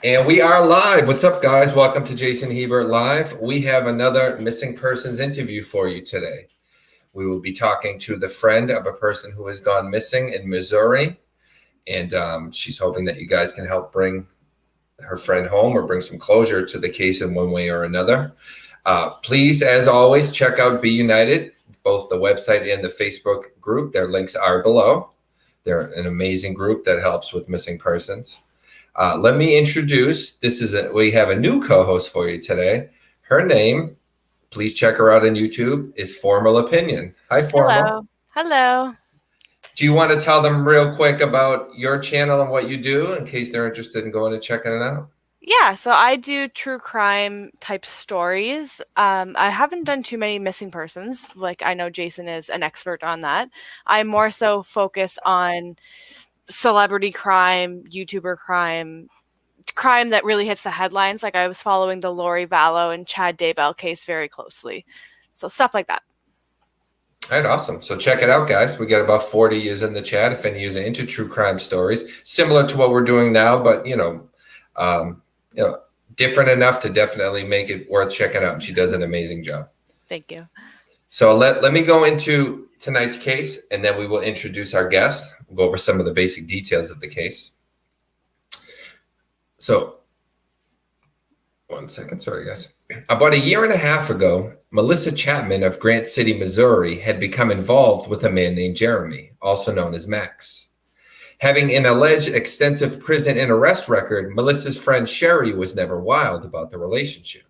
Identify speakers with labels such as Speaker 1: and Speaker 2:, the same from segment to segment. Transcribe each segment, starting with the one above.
Speaker 1: And we are live. What's up, guys? Welcome to Jason Hebert Live. We have another missing persons interview for you today. We will be talking to the friend of a person who has gone missing in Missouri. And she's hoping that you guys can help bring her friend home or bring some closure to the case in one way or another. Please, as always, check out Be United, both the website and the Facebook group. Their links are below. They're an amazing group that helps with missing persons. Let me introduce, we have a new co-host for you today. Her name, please check her out on YouTube, is Formal Opinion. Hi, Formal.
Speaker 2: Hello.
Speaker 1: Do you want to tell them real quick about your channel and what you do in case they're interested in going and checking it out?
Speaker 2: Yeah, so I do true crime type stories. I haven't done too many missing persons. Like, I know Jason is an expert on that. I more so focus on celebrity crime, YouTuber crime that really hits the headlines. Like, I was following the Lori Vallow and Chad Daybell case very closely. So stuff like that.
Speaker 1: All right, awesome. So check it out, guys. We got about 40 years in the chat. If any of you are into true crime stories, similar to what we're doing now, but different enough to definitely make it worth checking out. And she does an amazing job.
Speaker 2: Thank you.
Speaker 1: So let me go into tonight's case, and then we will introduce our guest. We'll go over some of the basic details of the case. So, one second. Sorry, guys. About a year and a half ago, Melissa Chapman of Grant City, Missouri, had become involved with a man named Jeremy, also known as Max. Having an alleged extensive prison and arrest record, Melissa's friend Sherry was never wild about the relationship.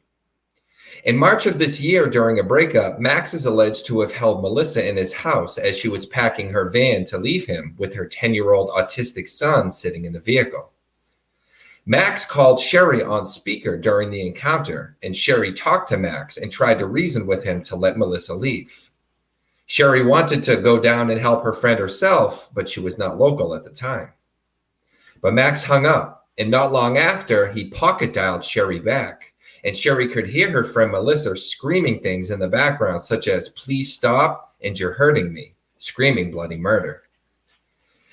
Speaker 1: In March of this year, during a breakup, Max is alleged to have held Melissa in his house as she was packing her van to leave him with her 10-year-old autistic son sitting in the vehicle. Max called Sherry on speaker during the encounter, and Sherry talked to Max and tried to reason with him to let Melissa leave. Sherry wanted to go down and help her friend herself, but she was not local at the time. But Max hung up, and not long after, he pocket dialed Sherry back, and Sherry could hear her friend Melissa screaming things in the background, such as, "Please stop, and you're hurting me," screaming bloody murder.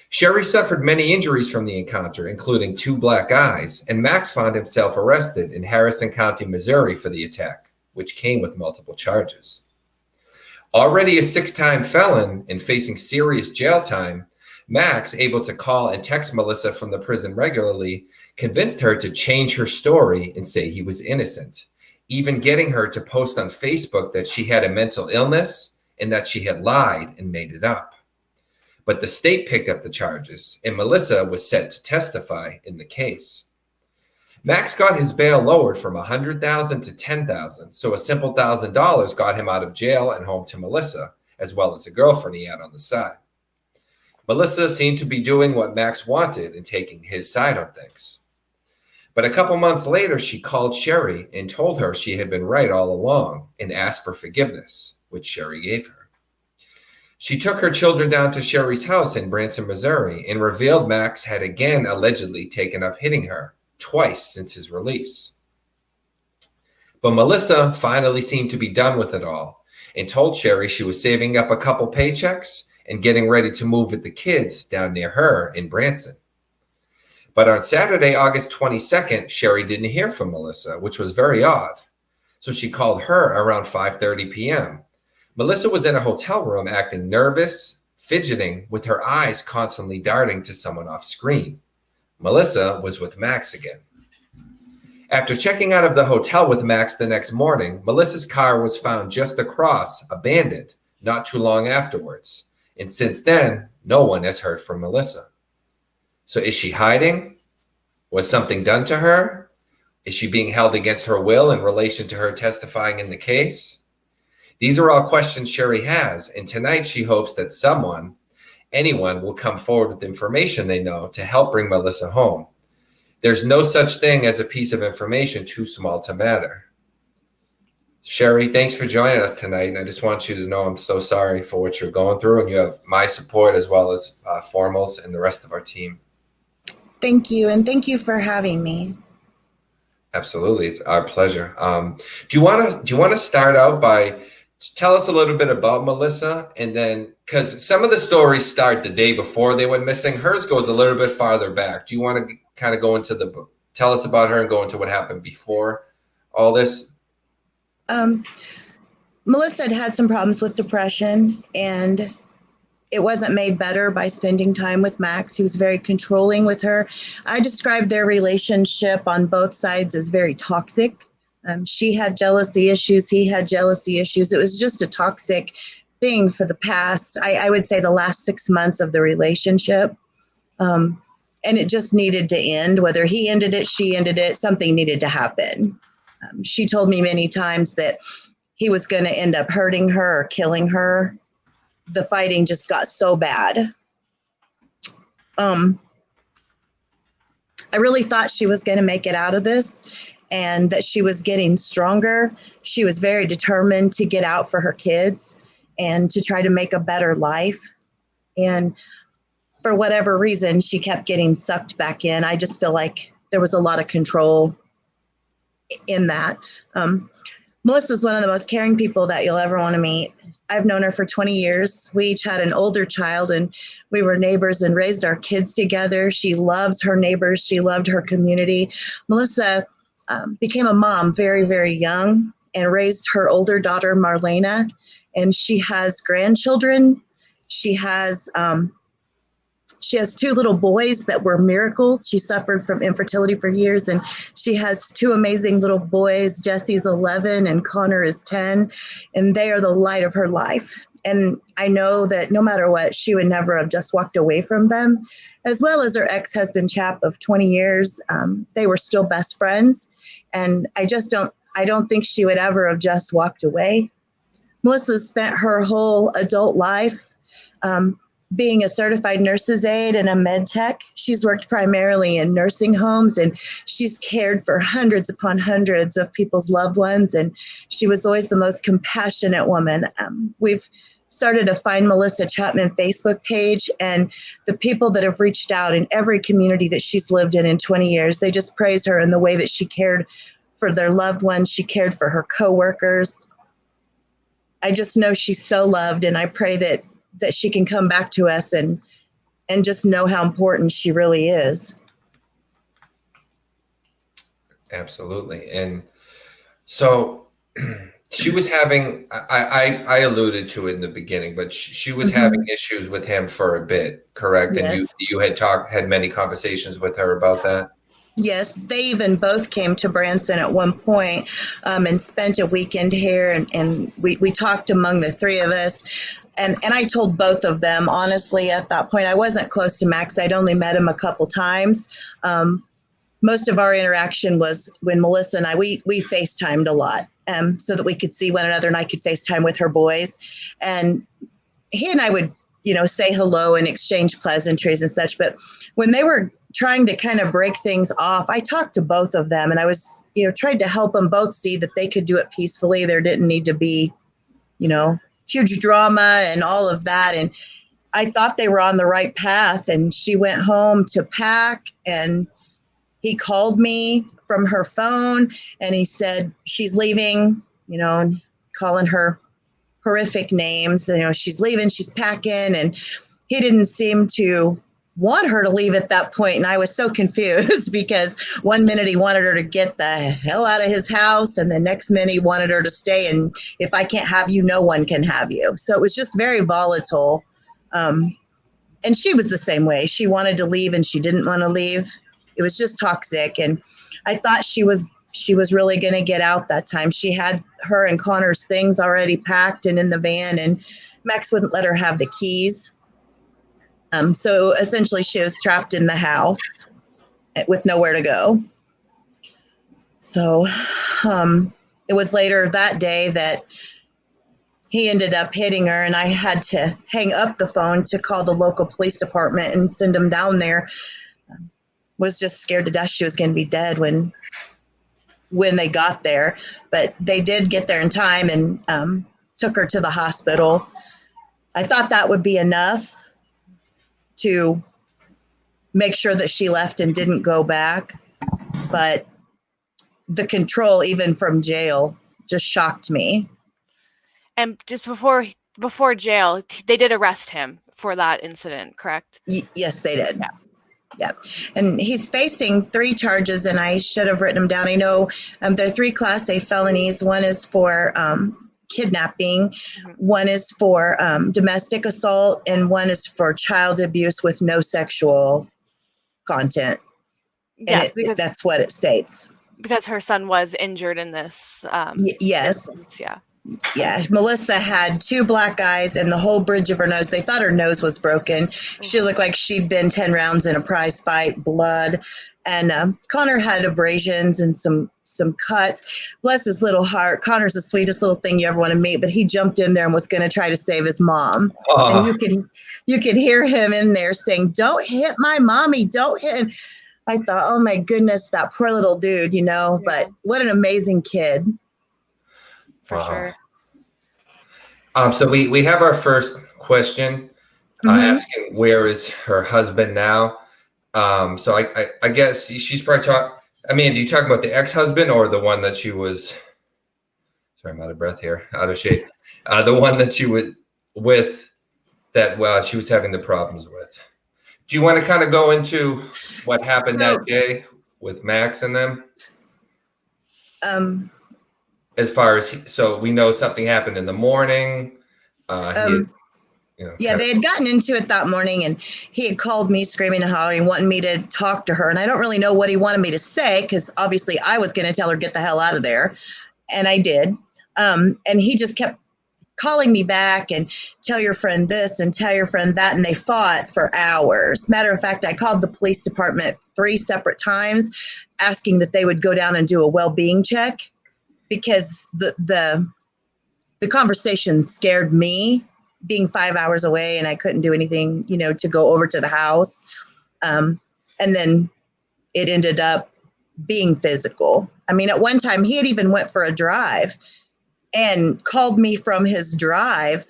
Speaker 1: Sherry suffered many injuries from the encounter, including 2 black eyes, and Max found himself arrested in Harrison County, Missouri for the attack, which came with multiple charges. Already a 6-time felon and facing serious jail time, Max, able to call and text Melissa from the prison regularly, convinced her to change her story and say he was innocent, even getting her to post on Facebook that she had a mental illness and that she had lied and made it up. But the state picked up the charges, and Melissa was set to testify in the case. Max got his bail lowered from $100,000 to $10,000, so a simple $1,000 got him out of jail and home to Melissa, as well as a girlfriend he had on the side. Melissa seemed to be doing what Max wanted and taking his side on things. But a couple months later, she called Sherry and told her she had been right all along and asked for forgiveness, which Sherry gave her. She took her children down to Sherry's house in Branson, Missouri, and revealed Max had again allegedly taken up hitting her twice since his release. But Melissa finally seemed to be done with it all and told Sherry she was saving up a couple paychecks and getting ready to move with the kids down near her in Branson. But on Saturday, August 22nd, Sherry didn't hear from Melissa, which was very odd. So she called her around 5:30 p.m. Melissa was in a hotel room acting nervous, fidgeting, with her eyes constantly darting to someone off screen. Melissa was with Max again. After checking out of the hotel with Max the next morning, Melissa's car was found just across, abandoned, not too long afterwards. And since then, no one has heard from Melissa. So is she hiding? Was something done to her? Is she being held against her will in relation to her testifying in the case? These are all questions Sherry has, and tonight she hopes that anyone will come forward with information they know to help bring Melissa home. There's no such thing as a piece of information too small to matter. Sherry, thanks for joining us tonight, and I just want you to know I'm so sorry for what you're going through, and you have my support as well as Formal's and the rest of our team.
Speaker 3: Thank you, and thank you for having me.
Speaker 1: Absolutely, it's our pleasure. Do you want to start out by tell us a little bit about Melissa, and then, because some of the stories start the day before they went missing, hers goes a little bit farther back. Do you want to kind of go into tell us about her and go into what happened before all this?
Speaker 3: Melissa had some problems with depression, and it wasn't made better by spending time with Max. He was very controlling with her. I described their relationship on both sides as very toxic. She had jealousy issues. He had jealousy issues. It was just a toxic thing for the past, I would say the last 6 months of the relationship. And it just needed to end. Whether he ended it, she ended it, something needed to happen. She told me many times that he was going to end up hurting her or killing her. The fighting just got so bad. I really thought she was going to make it out of this and that she was getting stronger. She was very determined to get out for her kids and to try to make a better life. And for whatever reason, she kept getting sucked back in. I just feel like there was a lot of control in that. Melissa's one of the most caring people that you'll ever want to meet. I've known her for 20 years. We each had an older child, and we were neighbors and raised our kids together. She loves her neighbors. She loved her community. Melissa became a mom very, very young and raised her older daughter, Marlena, and she has grandchildren. She has 2 little boys that were miracles. She suffered from infertility for years, and she has 2 amazing little boys. Jesse's 11 and Connor is 10, and they are the light of her life. And I know that no matter what, she would never have just walked away from them, as well as her ex-husband, Chap, of 20 years. They were still best friends, and I don't think she would ever have just walked away. Melissa spent her whole adult life being a certified nurse's aide and a med tech. She's worked primarily in nursing homes, and she's cared for hundreds upon hundreds of people's loved ones. And she was always the most compassionate woman. We've started a Find Melissa Chapman Facebook page, and the people that have reached out in every community that she's lived in 20 years, they just praise her in the way that she cared for their loved ones. She cared for her coworkers. I just know she's so loved, and I pray that she can come back to us and just know how important she really is.
Speaker 1: Absolutely. And so she was having, I alluded to it in the beginning, but she was having issues with him for a bit, correct?
Speaker 3: Yes.
Speaker 1: And you had many conversations with her about that?
Speaker 3: Yes, they even both came to Branson at one point and spent a weekend here, and we talked among the 3 of us. And I told both of them, honestly, at that point, I wasn't close to Max. I'd only met him a couple times. Most of our interaction was when Melissa and we FaceTimed a lot so that we could see one another, and I could FaceTime with her boys. And he and I would, say hello and exchange pleasantries and such. But when they were trying to kind of break things off, I talked to both of them, and I was, tried to help them both see that they could do it peacefully. There didn't need to be, huge drama and all of that. And I thought they were on the right path. And she went home to pack, and he called me from her phone, and he said, she's leaving, and calling her horrific names. She's leaving, she's packing. And he didn't seem to want her to leave at that point. And I was so confused because one minute he wanted her to get the hell out of his house, and the next minute he wanted her to stay. And if I can't have you, no one can have you. So it was just very volatile. And she was the same way. She wanted to leave and she didn't want to leave. It was just toxic. And I thought she was really going to get out that time. She had her and Connor's things already packed and in the van, and Max wouldn't let her have the keys. So essentially she was trapped in the house with nowhere to go. So it was later that day that he ended up hitting her, and I had to hang up the phone to call the local police department and send them down there. Was just scared to death she was going to be dead when they got there. But they did get there in time and took her to the hospital. I thought that would be enough to make sure that she left and didn't go back. But the control, even from jail, just shocked me.
Speaker 2: And just before jail, they did arrest him for that incident, correct?
Speaker 3: Yes, they did.
Speaker 2: Yeah.
Speaker 3: Yeah. And he's facing 3 charges, and I should have written them down. I know there are 3 Class A felonies. One is for kidnapping, one is for domestic assault, and one is for child abuse with no sexual content.
Speaker 2: Yes,
Speaker 3: And that's what it states.
Speaker 2: because her son was injured in this.
Speaker 3: Yes.
Speaker 2: Instance, yeah.
Speaker 3: Yeah, Melissa had 2 black eyes and the whole bridge of her nose. They thought her nose was broken. She looked like she'd been 10 rounds in a prize fight, blood. And Connor had abrasions and some cuts. Bless his little heart. Connor's the sweetest little thing you ever want to meet, but he jumped in there and was going to try to save his mom. And you could hear him in there saying, "Don't hit my mommy, don't hit." And I thought, oh my goodness, that poor little dude, but what an amazing kid.
Speaker 2: For sure.
Speaker 1: So we have our first question asking where is her husband now. So I guess she's probably Amanda, you talking about the ex-husband or the one that she was? Sorry, I'm out of breath here, out of shape. The one that she was with that she was having the problems with. Do you want to kind of go into what happened that day with Max and them? As far as, so we know something happened in the morning.
Speaker 3: They had gotten into it that morning, and he had called me screaming and hollering, wanting me to talk to her. And I don't really know what he wanted me to say, because obviously I was going to tell her, get the hell out of there. And I did. And he just kept calling me back and tell your friend this and tell your friend that. And they fought for hours. Matter of fact, I called the police department 3 separate times asking that they would go down and do a well-being check, because the conversation scared me, being 5 hours away, and I couldn't do anything, to go over to the house. And then it ended up being physical. I mean, at one time he had even went for a drive and called me from his drive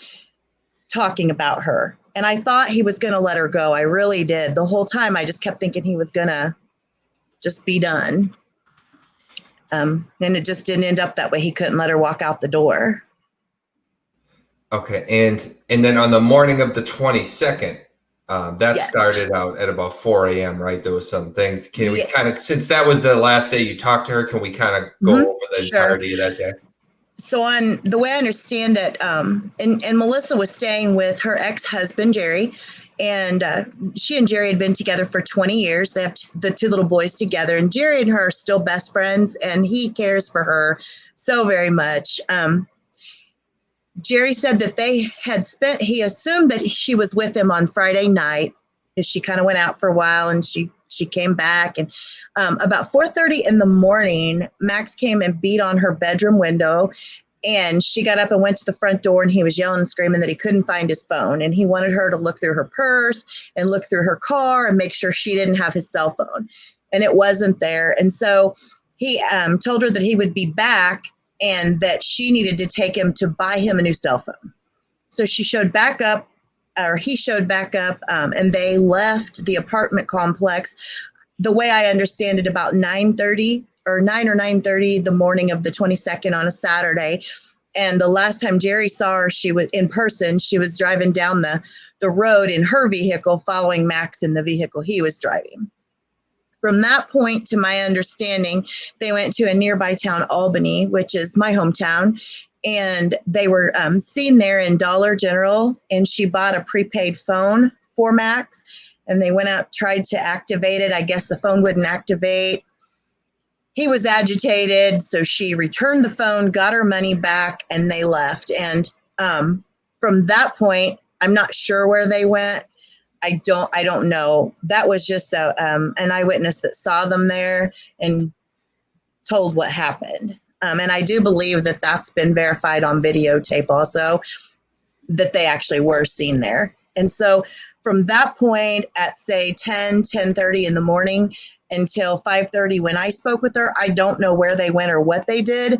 Speaker 3: talking about her. And I thought he was going to let her go. I really did. The whole time I just kept thinking he was going to just be done. And it just didn't end up that way. He couldn't let her walk out the door.
Speaker 1: Okay. And then on the morning of the 22nd, started out at about 4 a.m., right? There was some things. Can we kind of, since that was the last day you talked to her, can we kind of go over the entirety of that day?
Speaker 3: So on the way I understand it, and Melissa was staying with her ex-husband, Jerry, and she and Jerry had been together for 20 years. They have the 2 little boys together, and Jerry and her are still best friends, and he cares for her so very much. Jerry said that he assumed that she was with him on Friday night, because she kind of went out for a while and she came back. And about 4:30 in the morning, Max came and beat on her bedroom window, and she got up and went to the front door, and he was yelling and screaming that he couldn't find his phone. And he wanted her to look through her purse and look through her car and make sure she didn't have his cell phone. And it wasn't there. And so he told her that he would be back and that she needed to take him to buy him a new cell phone. So he showed back up, and they left the apartment complex. The way I understand it, about 9:30 or 9:30 the morning of the 22nd on a Saturday. And the last time Jerry saw her, she was in person. She was driving down the road in her vehicle, following Max in the vehicle he was driving. From that point, to my understanding, they went to a nearby town, Albany, which is my hometown, and they were seen there in Dollar General, and she bought a prepaid phone for Max, and they went out, tried to activate it. I guess the phone wouldn't activate. He was agitated, so she returned the phone, got her money back, and they left. And from that point, I'm not sure where they went. I don't know. That was just an eyewitness that saw them there and told what happened. And I do believe that that's been verified on videotape also, that they actually were seen there. And so from that point at, say, 10:30 in the morning until 5:30 when I spoke with her, I don't know where they went or what they did.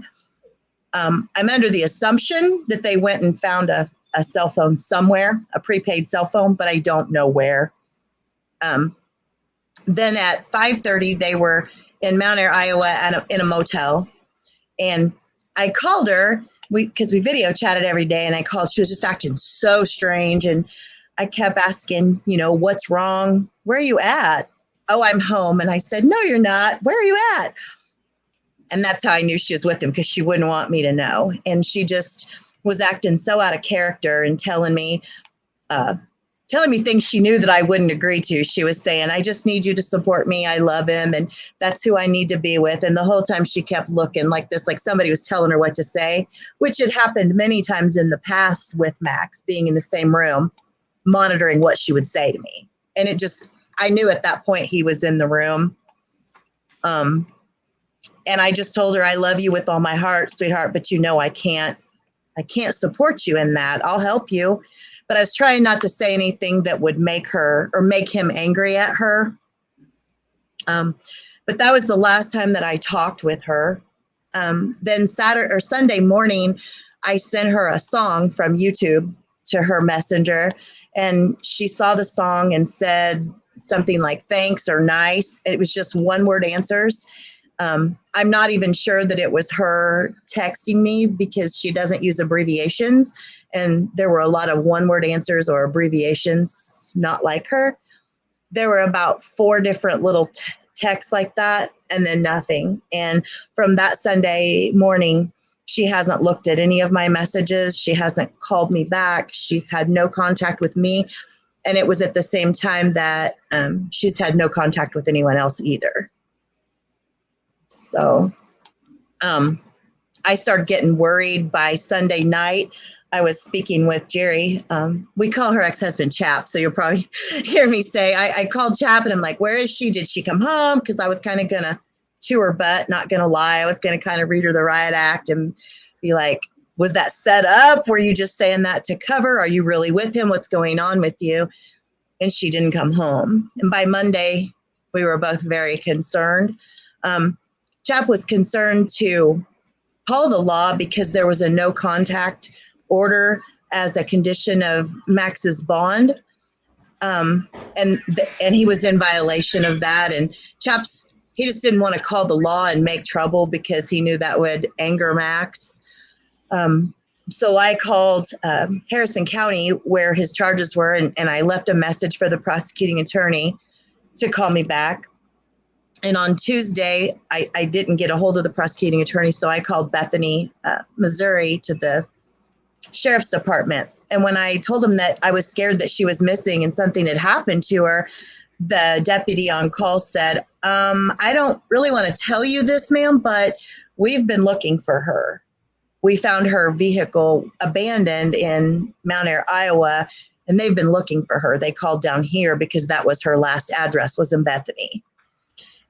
Speaker 3: I'm under the assumption that they went and found a cell phone somewhere, a prepaid cell phone, but I don't know where. Then at 5:30, they were in Mount Air, Iowa, in a motel. And I called her, because we video chatted every day, and I called. She was just acting so strange. And I kept asking, what's wrong? Where are you at? "Oh, I'm home." And I said, "No, you're not. Where are you at?" And that's how I knew she was with him, because she wouldn't want me to know. And she just was acting so out of character and telling me things she knew that I wouldn't agree to. She was saying, "I just need you to support me. I love him, and that's who I need to be with." And the whole time she kept looking like this, like somebody was telling her what to say, which had happened many times in the past with Max, being in the same room, monitoring what she would say to me. And I knew at that point he was in the room. And I just told her, "I love you with all my heart, sweetheart, but I can't support you in that. I'll help you." But I was trying not to say anything that would make him angry at her. But that was the last time that I talked with her. Then Saturday or Sunday morning, I sent her a song from YouTube to her messenger, and she saw the song and said something like "thanks" or "nice." It was just one-word answers. I'm not even sure that it was her texting me, because she doesn't use abbreviations, and there were a lot of one-word answers or abbreviations not like her. There were about 4 different little texts like that, and then nothing. And from that Sunday morning, she hasn't looked at any of my messages. She hasn't called me back. She's had no contact with me. And it was at the same time that she's had no contact with anyone else either. So I started getting worried by Sunday night. I was speaking with Jerry. We call her ex-husband Chap, so you'll probably hear me say, I called Chap and I'm like, "Where is she? Did she come home?" Because I was kind of going to chew her butt, not going to lie. I was going to kind of read her the riot act and be like, "Was that set up? Were you just saying that to cover? Are you really with him? What's going on with you?" And she didn't come home. And by Monday, we were both very concerned. Chap was concerned to call the law because there was a no contact order as a condition of Max's bond. And he was in violation of that. And he just didn't want to call the law and make trouble because he knew that would anger Max. So I called Harrison County, where his charges were, and I left a message for the prosecuting attorney to call me back. And on Tuesday, I didn't get a hold of the prosecuting attorney, so I called Bethany, Missouri, to the sheriff's department. And when I told him that I was scared that she was missing and something had happened to her, the deputy on call said, "I don't really want to tell you this, ma'am, but we've been looking for her. We found her vehicle abandoned in Mount Air, Iowa, and they've been looking for her. They called down here because that was her last address, was in Bethany."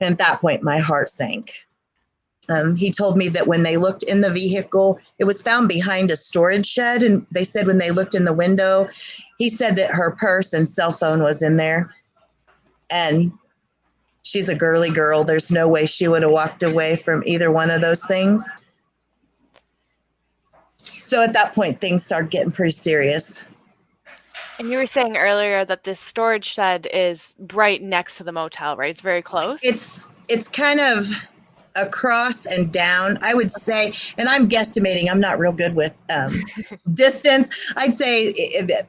Speaker 3: And at that point, my heart sank. He told me that when they looked in the vehicle, it was found behind a storage shed. And they said when they looked in the window, he said that her purse and cell phone was in there. And she's a girly girl. There's no way she would have walked away from either one of those things. So at that point, things started getting pretty serious.
Speaker 2: And you were saying earlier that this storage shed is right next to the motel, right? It's very close.
Speaker 3: It's kind of across and down, I would say, and I'm guesstimating. I'm not real good with distance. I'd say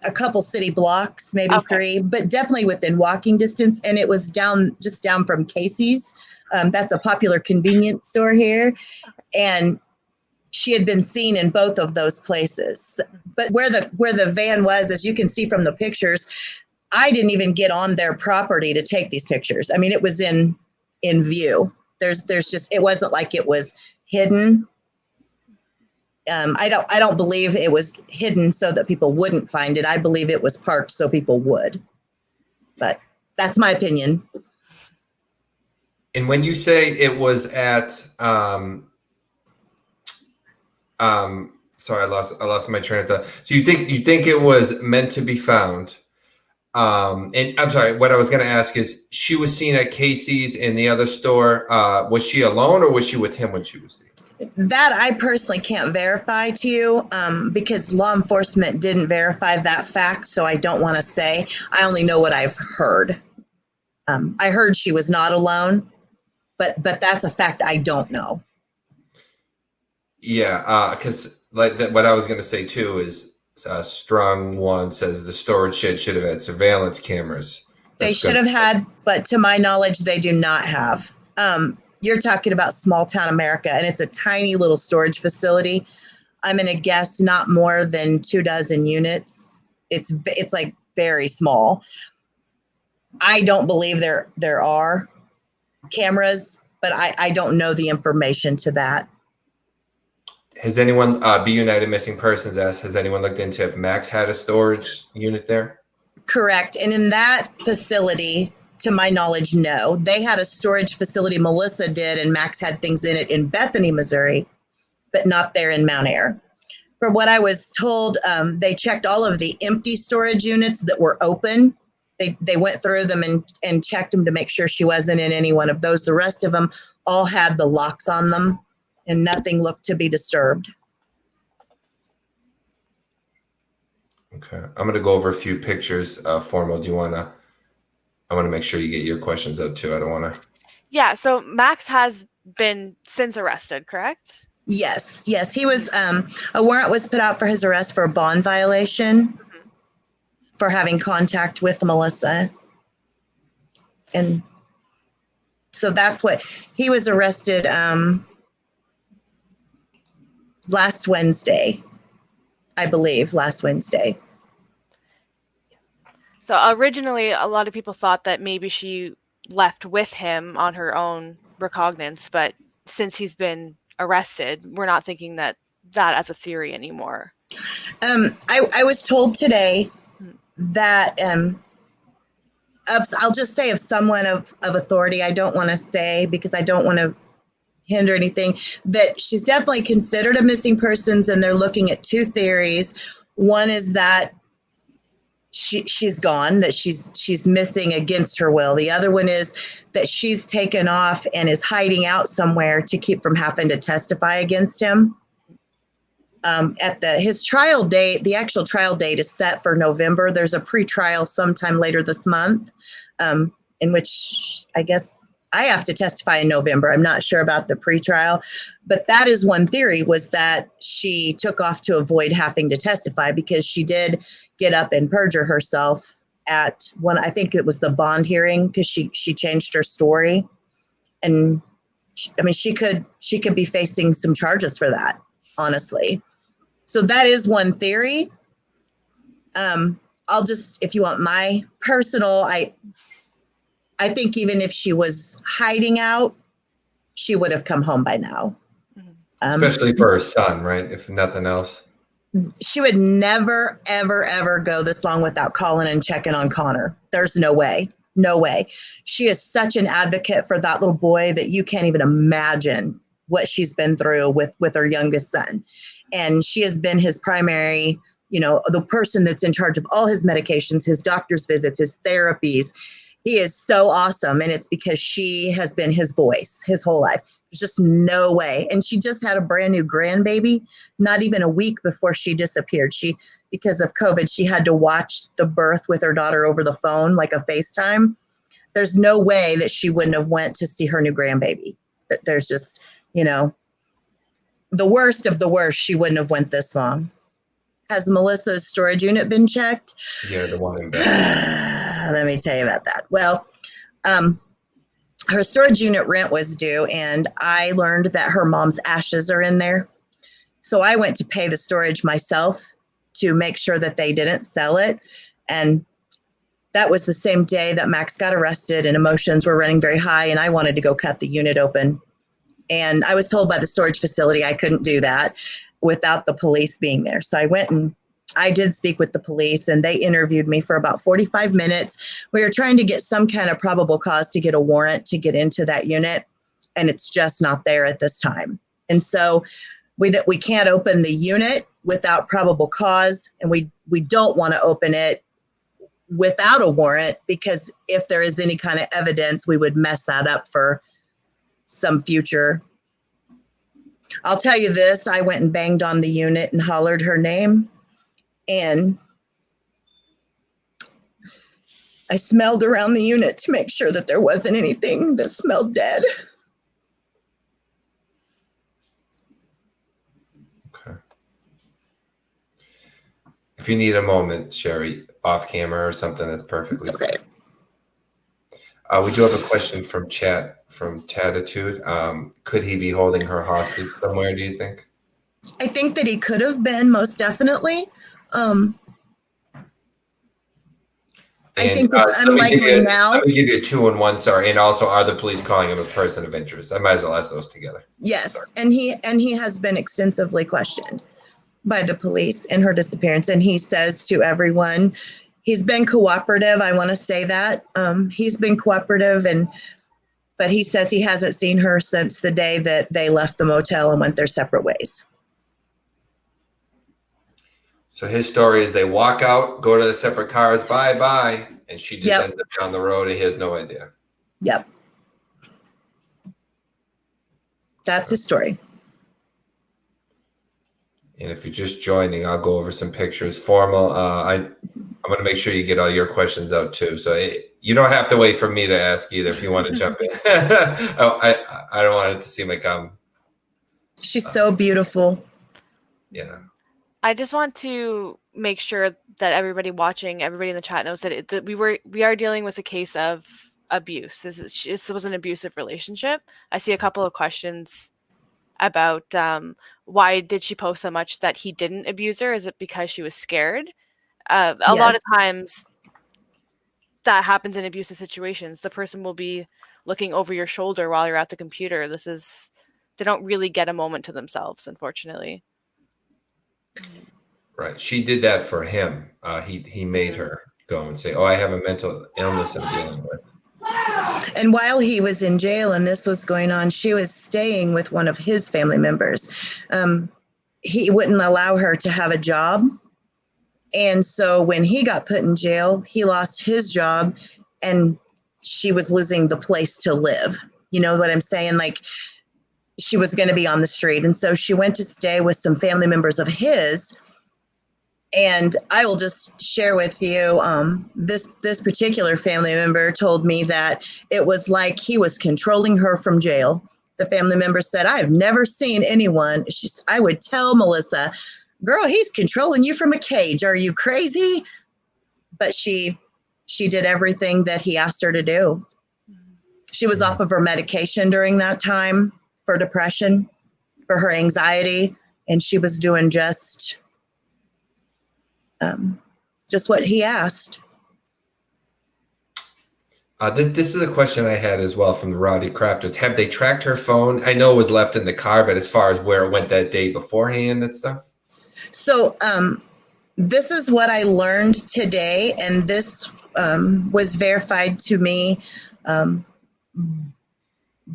Speaker 3: a couple city blocks, maybe 3, but definitely within walking distance. And it was just down from Casey's. That's a popular convenience store here. And she had been seen in both of those places. But where the van was, as you can see from the pictures, I didn't even get on their property to take these pictures. I mean, it was in view. There's just, it wasn't like it was hidden. I don't believe it was hidden so that people wouldn't find it. I believe it was parked so people would. But that's my opinion.
Speaker 1: And when you say it was at sorry, I lost my train of thought. So you think it was meant to be found? And I'm sorry, what I was going to ask is, she was seen at Casey's in the other store. Was she alone, or was she with him when she was seen?
Speaker 3: That I personally can't verify to you because law enforcement didn't verify that fact. So I don't want to say. I only know what I've heard. I heard she was not alone, but that's a fact I don't know.
Speaker 1: Yeah, because what I was going to say too is Strong One says the storage shed should have had surveillance cameras
Speaker 3: They should have had, but to my knowledge, they do not have. You're talking about small town America, and it's a tiny little storage facility. I'm going to guess not more than 24 units. It's like very small. I don't believe there are cameras, but I don't know the information to that.
Speaker 1: Has anyone, Be United Missing Persons asked, has anyone looked into if Max had a storage unit there?
Speaker 3: Correct. And in that facility, to my knowledge, no. They had a storage facility, Melissa did, and Max had things in it in Bethany, Missouri, but not there in Mount Ayr. From what I was told, they checked all of the empty storage units that were open. They went through them and checked them to make sure she wasn't in any one of those. The rest of them all had the locks on them, and nothing looked to be disturbed.
Speaker 1: Okay, I'm going to go over a few pictures. Formal, I want to make sure you get your questions up too. I don't want to.
Speaker 2: Yeah, so Max has been since arrested, correct?
Speaker 3: Yes. He was, a warrant was put out for his arrest for a bond violation for having contact with Melissa. And so that's what, he was arrested last Wednesday, I believe, last Wednesday.
Speaker 2: So originally, a lot of people thought that maybe she left with him on her own recognizance, but since he's been arrested, we're not thinking that as a theory anymore.
Speaker 3: I was told today that I'll just say of someone of authority, I don't want to say because I don't want to hinder anything, that she's definitely considered a missing persons, and they're looking at two theories. One is that she's gone, that she's missing against her will. The other one is that she's taken off and is hiding out somewhere to keep from having to testify against him. At his trial date, the actual trial date is set for November. There's a pre-trial sometime later this month, in which I guess I have to testify in November. I'm not sure about the pre-trial, but that is one theory, was that she took off to avoid having to testify, because she did get up and perjure herself at one, I think it was the bond hearing, because she changed her story. And she could be facing some charges for that, honestly. So that is one theory. I'll just, if you want my personal, I think even if she was hiding out, she would have come home by now.
Speaker 1: Especially for her son, right? If nothing else.
Speaker 3: She would never, ever, ever go this long without calling and checking on Connor. There's no way. No way. She is such an advocate for that little boy that you can't even imagine what she's been through with her youngest son. And she has been his primary, the person that's in charge of all his medications, his doctor's visits, his therapies. He is so awesome. And it's because she has been his voice his whole life. There's just no way. And she just had a brand new grandbaby, not even a week before she disappeared. Because of COVID, she had to watch the birth with her daughter over the phone, like a FaceTime. There's no way that she wouldn't have went to see her new grandbaby. There's just, the worst of the worst, she wouldn't have went this long. Has Melissa's storage unit been checked?
Speaker 1: Yeah, the one in bed.
Speaker 3: Let me tell you about that. Well, her storage unit rent was due, and I learned that her mom's ashes are in there. So I went to pay the storage myself to make sure that they didn't sell it. And that was the same day that Max got arrested, and emotions were running very high, and I wanted to go cut the unit open. And I was told by the storage facility I couldn't do that without the police being there. So I went and I did speak with the police, and they interviewed me for about 45 minutes. We were trying to get some kind of probable cause to get a warrant to get into that unit, and it's just not there at this time. And so we can't open the unit without probable cause, and we don't want to open it without a warrant, because if there is any kind of evidence, we would mess that up for some future. I'll tell you this, I went and banged on the unit and hollered her name. And I smelled around the unit to make sure that there wasn't anything that smelled dead.
Speaker 1: Okay. If you need a moment, Sherry, off camera or something, that's perfectly
Speaker 3: It's okay.
Speaker 1: We do have a question from chat from Tatitude. Could he be holding her hostage somewhere, do you think?
Speaker 3: I think that he could have been, most definitely. I think it's unlikely now.
Speaker 1: Let me give you a 2-in-1, sorry. And also, are the police calling him a person of interest? I might as well ask those together.
Speaker 3: Yes,
Speaker 1: Sorry.
Speaker 3: and he has been extensively questioned by the police in her disappearance, and he says to everyone, he's been cooperative. I want to say that he's been cooperative, but he says he hasn't seen her since the day that they left the motel and went their separate ways.
Speaker 1: So his story is they walk out, go to the separate cars, bye, and she just ends up down the road and he has no idea.
Speaker 3: Yep. That's his story.
Speaker 1: And if you're just joining, I'll go over some pictures. Formal, I'm going to make sure you get all your questions out too. So you don't have to wait for me to ask either if you want to jump in. I don't want it to seem like I'm...
Speaker 3: She's so beautiful.
Speaker 1: Yeah.
Speaker 2: I just want to make sure that everybody watching, everybody in the chat knows that we are dealing with a case of abuse. This was an abusive relationship. I see a couple of questions about why did she post so much that he didn't abuse her? Is it because she was scared? A lot of times that happens in abusive situations. The person will be looking over your shoulder while you're at the computer. They don't really get a moment to themselves, unfortunately.
Speaker 1: Right. She did that for him. He made her go and say, oh, I have a mental illness I'm dealing with.
Speaker 3: And while he was in jail and this was going on, she was staying with one of his family members. He wouldn't allow her to have a job. And so when he got put in jail, he lost his job and she was losing the place to live. You know what I'm saying? Like, she was going to be on the street. And so she went to stay with some family members of his. And I will just share with you, this particular family member told me that it was like he was controlling her from jail. The family member said, I've never seen anyone. I would tell Melissa, girl, he's controlling you from a cage. Are you crazy? But she did everything that he asked her to do. She was off of her medication during that time for depression, for her anxiety, and she was doing just what he asked.
Speaker 1: This is a question I had as well from the Rowdy Crafters. Have they tracked her phone? I know it was left in the car, but as far as where it went that day beforehand and stuff?
Speaker 3: So this is what I learned today, and this was verified to me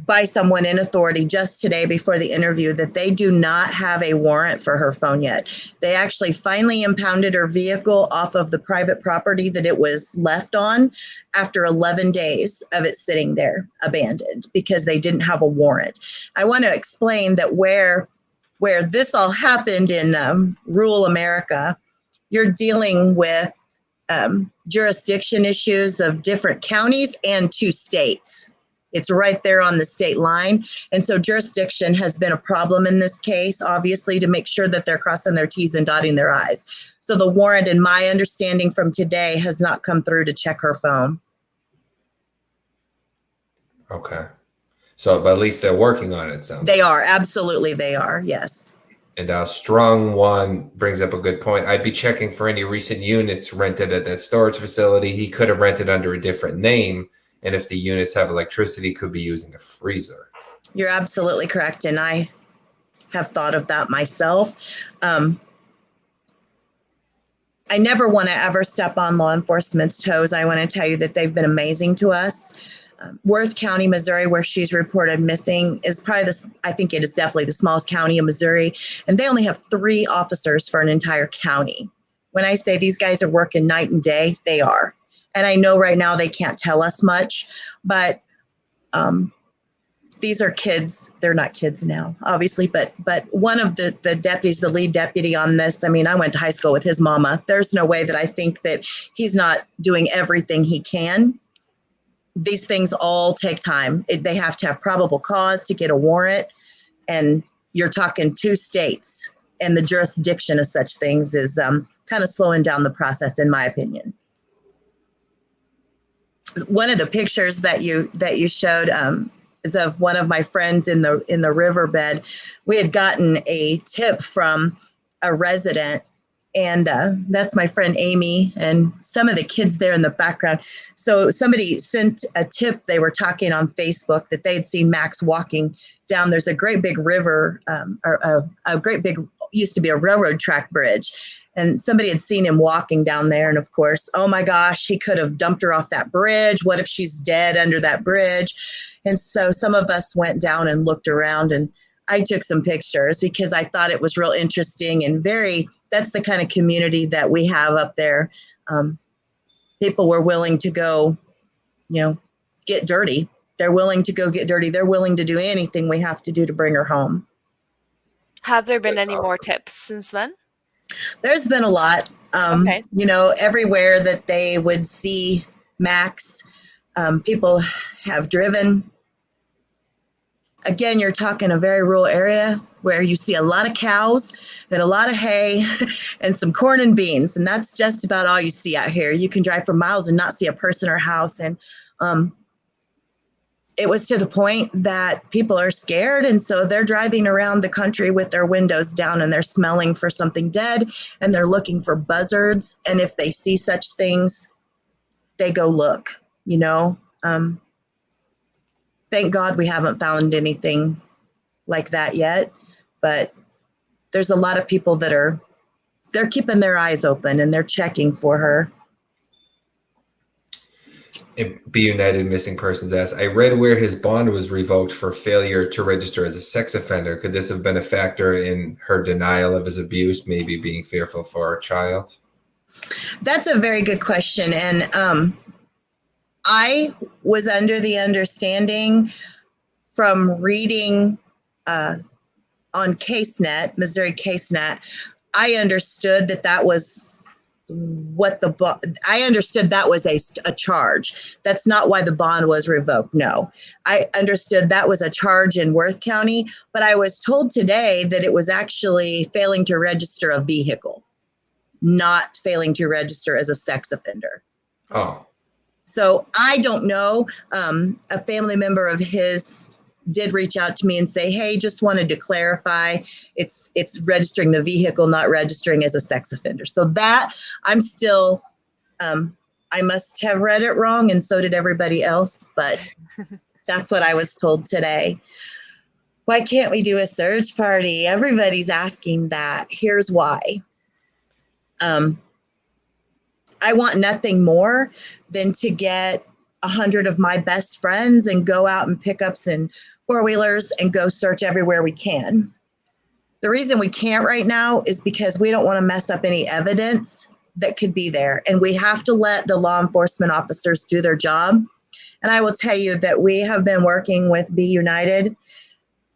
Speaker 3: by someone in authority just today before the interview, that they do not have a warrant for her phone yet. They actually finally impounded her vehicle off of the private property that it was left on after 11 days of it sitting there abandoned because they didn't have a warrant. I want to explain that where this all happened in rural America, you're dealing with jurisdiction issues of different counties and 2 states. It's right there on the state line. And so jurisdiction has been a problem in this case, obviously, to make sure that they're crossing their T's and dotting their I's. So the warrant, in my understanding from today, has not come through to check her phone.
Speaker 1: Okay. So, but at least they're working on it, sounds
Speaker 3: They
Speaker 1: like.
Speaker 3: are. Absolutely, they are. Yes.
Speaker 1: And Strong One brings up a good point. I'd be checking for any recent units rented at that storage facility. He could have rented under a different name. And if the units have electricity, could be using a freezer.
Speaker 3: You're absolutely correct. And I have thought of that myself. I never want to ever step on law enforcement's toes. I want to tell you that they've been amazing to us. Worth County, Missouri, where she's reported missing, is probably I think it is definitely the smallest county in Missouri. And they only have 3 officers for an entire county. When I say these guys are working night and day, they are. And I know right now they can't tell us much, but these are kids. They're not kids now, obviously, but one of the deputies, the lead deputy on this, I mean, I went to high school with his mama. There's no way that I think that he's not doing everything he can. These things all take time. They have to have probable cause to get a warrant. And you're talking 2 states, and the jurisdiction of such things is kind of slowing down the process, in my opinion. one of the pictures that you showed is of one of my friends in the riverbed. We had gotten a tip from a resident, and that's my friend Amy and some of the kids there in the background. So somebody sent a tip. They were talking on Facebook that they had seen Max walking down. There's a great big river, or a great big, used to be a railroad track bridge. And somebody had seen him walking down there. And of course, oh my gosh, he could have dumped her off that bridge. What if she's dead under that bridge? And so some of us went down and looked around, and I took some pictures because I thought it was real interesting and that's the kind of community that we have up there. People were willing to go, get dirty. They're willing to go get dirty. They're willing to do anything we have to do to bring her home.
Speaker 2: Have there been any more tips since then?
Speaker 3: There's been a lot.
Speaker 2: Okay.
Speaker 3: Everywhere that they would see Max, people have driven. Again, you're talking a very rural area where you see a lot of cows and a lot of hay and some corn and beans. And that's just about all you see out here. You can drive for miles and not see a person or house. And it was to the point that people are scared. And so they're driving around the country with their windows down, and they're smelling for something dead, and they're looking for buzzards. And if they see such things, they go look, Thank God we haven't found anything like that yet, but there's a lot of people that they're keeping their eyes open and they're checking for her.
Speaker 1: Be United Missing Persons asks, I read where his bond was revoked for failure to register as a sex offender. Could this have been a factor in her denial of his abuse, maybe being fearful for her child?
Speaker 3: That's a very good question. And I was under the understanding from reading on CaseNet, Missouri CaseNet, I understood that was what I understood that was a charge. That's not why the bond was revoked. No, I understood that was a charge in Worth County, but I was told today that it was actually failing to register a vehicle, not failing to register as a sex offender.
Speaker 1: Oh.
Speaker 3: So I don't know. A family member of his did reach out to me and say, hey, just wanted to clarify, it's registering the vehicle, not registering as a sex offender. So that I'm still, I must have read it wrong, and so did everybody else, but that's what I was told today. Why can't we do a search party? Everybody's asking that. Here's why. I want nothing more than to get 100 of my best friends and go out in pickups and four-wheelers and go search everywhere we can. The reason we can't right now is because we don't want to mess up any evidence that could be there. And we have to let the law enforcement officers do their job. And I will tell you that we have been working with Be United.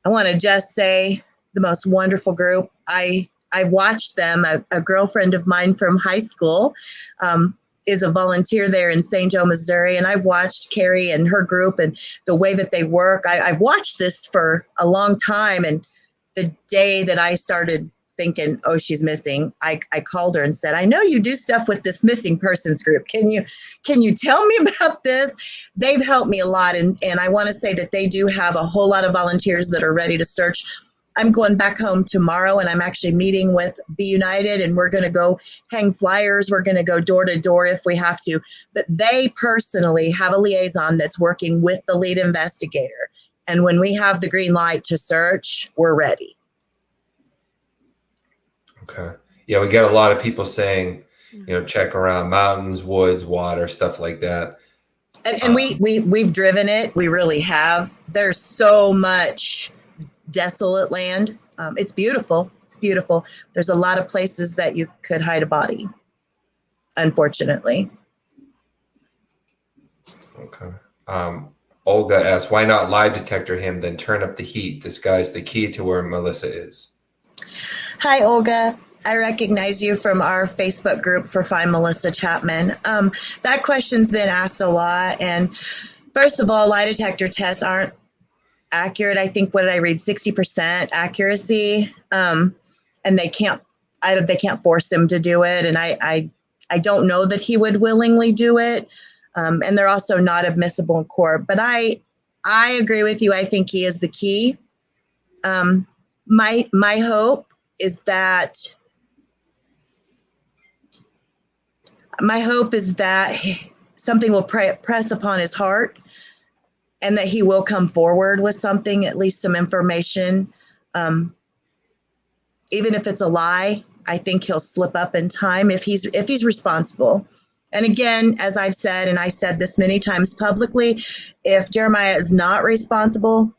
Speaker 3: I want to just say the most wonderful group. I watched them. A girlfriend of mine from high school is a volunteer there in St. Joe, Missouri. And I've watched Carrie and her group and the way that they work. I've watched this for a long time. And the day that I started thinking, oh, she's missing, I called her and said, I know you do stuff with this missing persons group. Can you tell me about this? They've helped me a lot. And I want to say that they do have a whole lot of volunteers that are ready to search. I'm going back home tomorrow, and I'm actually meeting with Be United, and we're going to go hang flyers. We're going to go door to door if we have to. But they personally have a liaison that's working with the lead investigator. And when we have the green light to search, we're ready.
Speaker 1: Okay. Yeah, we get a lot of people saying, check around mountains, woods, water, stuff like that.
Speaker 3: And we've driven it. We really have. There's so much desolate land. It's beautiful. It's beautiful. There's a lot of places that you could hide a body, unfortunately.
Speaker 1: Okay. Olga asks, why not lie detector him, then turn up the heat? This guy's the key to where Melissa is.
Speaker 3: Hi, Olga. I recognize you from our Facebook group for Find Melissa Chapman. That question's been asked a lot. And first of all, lie detector tests aren't accurate. I think, what did I read? 60% accuracy. And they can't force him to do it. And I don't know that he would willingly do it. And they're also not admissible in court. But I agree with you. I think he is the key. My hope is that something will press upon his heart, and that he will come forward with something, at least some information. Even if it's a lie, I think he'll slip up in time if he's responsible. And again, as I've said, and I said this many times publicly, if Jeremiah is not responsible,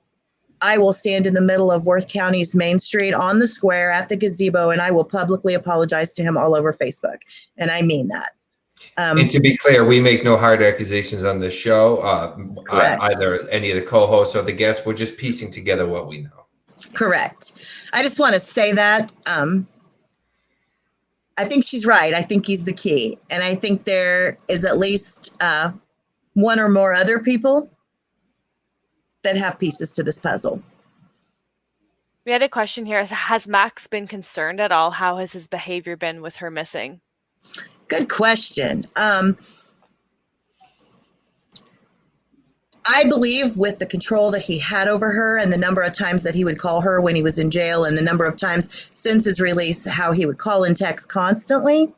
Speaker 3: I will stand in the middle of Worth County's Main Street on the square at the gazebo, and I will publicly apologize to him all over Facebook. And I mean that.
Speaker 1: And to be clear, we make no hard accusations on this show, either any of the co-hosts or the guests. We're just piecing together what we know. Correct.
Speaker 3: I just want to say that I think she's right. I think he's the key. And I think there is at least one or more other people that have pieces to this puzzle.
Speaker 2: We had a question here. Has Max been concerned at all? How has his behavior been with her missing?
Speaker 3: Good question. I believe with the control that he had over her and the number of times that he would call her when he was in jail and the number of times since his release, how he would call and text constantly,